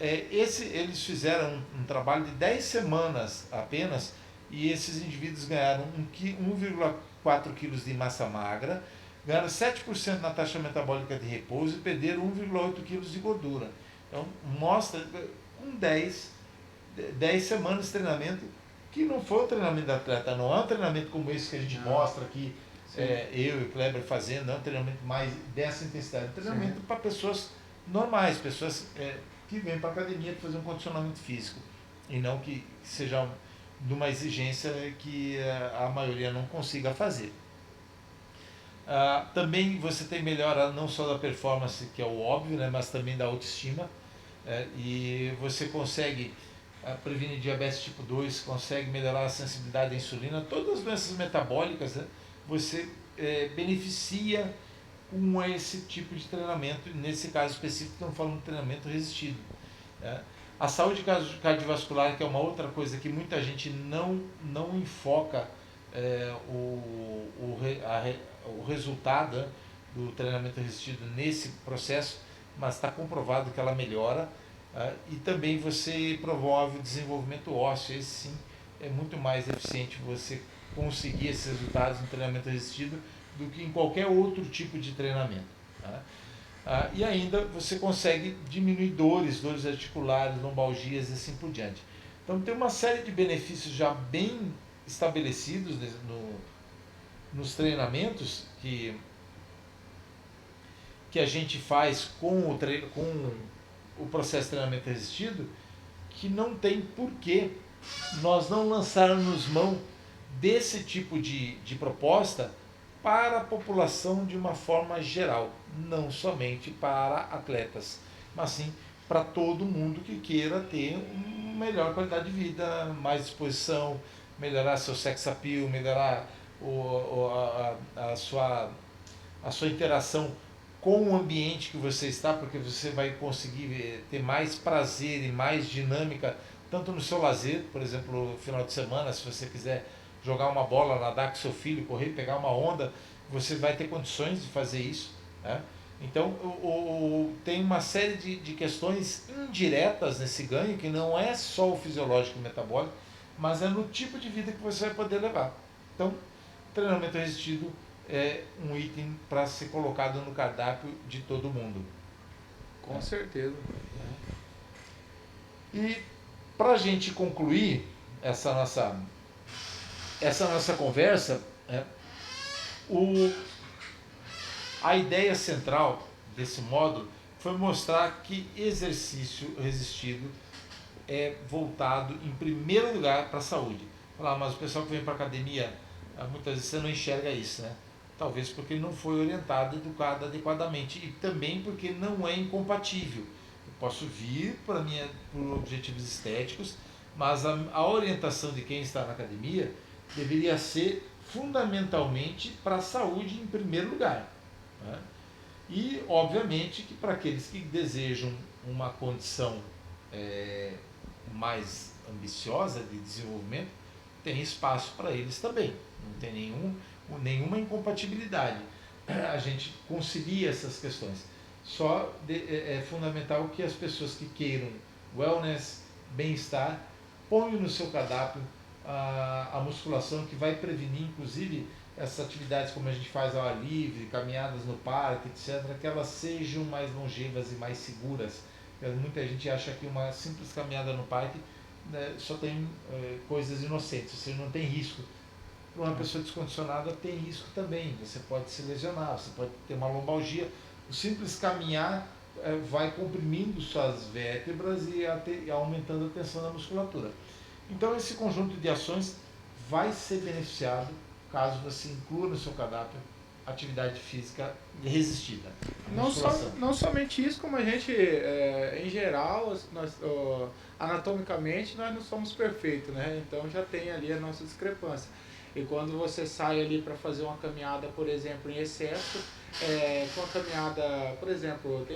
Eles fizeram um trabalho de 10 semanas apenas e esses indivíduos ganharam 1,4 kg de massa magra, ganharam 7% na taxa metabólica de repouso e perderam 1,8 kg de gordura. Então, mostra com 10 semanas de treinamento, que não foi um treinamento de atleta, não é um treinamento como esse que a gente mostra aqui, eu e o Kleber fazendo, não é um treinamento mais dessa intensidade, é um treinamento para pessoas normais, pessoas que vêm para a academia para fazer um condicionamento físico, e não que seja de uma exigência que a maioria não consiga fazer. Também você tem melhora não só da performance, que é o óbvio, né, mas também da autoestima, e você consegue prevenir diabetes tipo 2, consegue melhorar a sensibilidade à insulina, todas as doenças metabólicas, né, você beneficia com esse tipo de treinamento. Nesse caso específico estamos falando de treinamento resistido. A saúde cardiovascular, que é uma outra coisa que muita gente não enfoca o resultado do treinamento resistido nesse processo, mas está comprovado que ela melhora. E também você promove o desenvolvimento ósseo. Esse sim é muito mais eficiente você conseguir esses resultados em treinamento resistido do que em qualquer outro tipo de treinamento. E ainda você consegue diminuir dores articulares, lombalgias e assim por diante. Então tem uma série de benefícios já bem estabelecidos nos treinamentos que a gente faz com o processo de treinamento resistido, que não tem porquê nós não lançarmos mão desse tipo de proposta para a população de uma forma geral, não somente para atletas, mas sim para todo mundo que queira ter uma melhor qualidade de vida, mais disposição, melhorar seu sex appeal, melhorar a sua interação com o ambiente que você está, porque você vai conseguir ter mais prazer e mais dinâmica, tanto no seu lazer, por exemplo, no final de semana, se você quiser jogar uma bola, nadar com seu filho, correr, pegar uma onda, você vai ter condições de fazer isso, né? Então, tem uma série de questões indiretas nesse ganho, que não é só o fisiológico e metabólico, mas é no tipo de vida que você vai poder levar. Então, treinamento resistido é um item para ser colocado no cardápio de todo mundo. Com certeza. E para a gente concluir essa nossa conversa, a ideia central desse módulo foi mostrar que exercício resistido é voltado em primeiro lugar para a saúde. Falar, mas o pessoal que vem para a academia, muitas vezes você não enxerga isso, né? Talvez porque não foi orientado, educado adequadamente, e também porque não é incompatível. Eu posso vir por objetivos estéticos, mas a orientação de quem está na academia deveria ser fundamentalmente para a saúde em primeiro lugar, né? E, obviamente, que para aqueles que desejam uma condição mais ambiciosa de desenvolvimento, tem espaço para eles também. Não tem nenhuma incompatibilidade. A gente concilia essas questões. Só é fundamental que as pessoas que queiram wellness, bem-estar, ponham no seu cardápio a musculação, que vai prevenir, inclusive, essas atividades como a gente faz ao ar livre, caminhadas no parque, etc., que elas sejam mais longevas e mais seguras. Muita gente acha que uma simples caminhada no parque, né, só tem coisas inocentes, ou seja, não tem risco. Para uma pessoa descondicionada tem risco também, você pode se lesionar, você pode ter uma lombalgia. O simples caminhar vai comprimindo suas vértebras e aumentando a tensão da musculatura. Então esse conjunto de ações vai ser beneficiado caso você inclua no seu cardápio atividade física resistida. A Não, musculação. não somente isso, como a gente, em geral, nós, anatomicamente, nós não somos perfeitos, né? Então já tem ali a nossa discrepância. E quando você sai ali para fazer uma caminhada, por exemplo, em excesso, com a caminhada, por exemplo,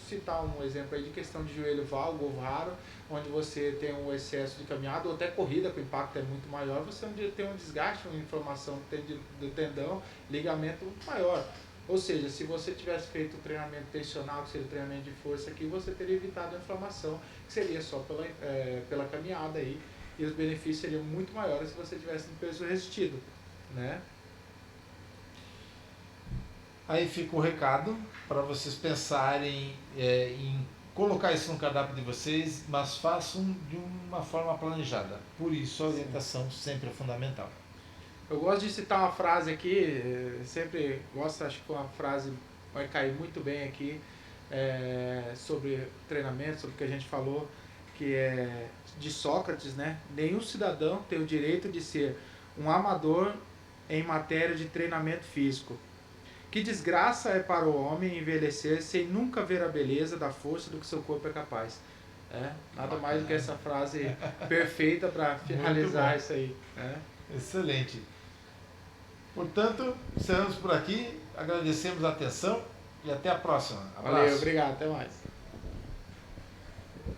citar um exemplo aí de questão de joelho valgo ou raro, onde você tem um excesso de caminhada, ou até corrida, que o impacto é muito maior, você tem um desgaste, uma inflamação do tendão, ligamento muito maior. Ou seja, se você tivesse feito o treinamento tensional, que seria o treinamento de força aqui, você teria evitado a inflamação, que seria só pela caminhada aí, e os benefícios seriam muito maiores se você tivesse um peso resistido, né? Aí fica o recado para vocês pensarem em colocar isso no cardápio de vocês, mas façam de uma forma planejada. Por isso a orientação sempre é fundamental. Eu gosto de citar uma frase aqui, sempre gosto, acho que uma frase vai cair muito bem aqui, sobre treinamento, sobre o que a gente falou, que é de Sócrates, né? Nenhum cidadão tem o direito de ser um amador em matéria de treinamento físico. Que desgraça é para o homem envelhecer sem nunca ver a beleza da força do que seu corpo é capaz. Nada mais do que essa frase perfeita para finalizar isso aí. Excelente. Portanto, encerramos por aqui, agradecemos a atenção e até a próxima. Abraço. Valeu, obrigado, até mais.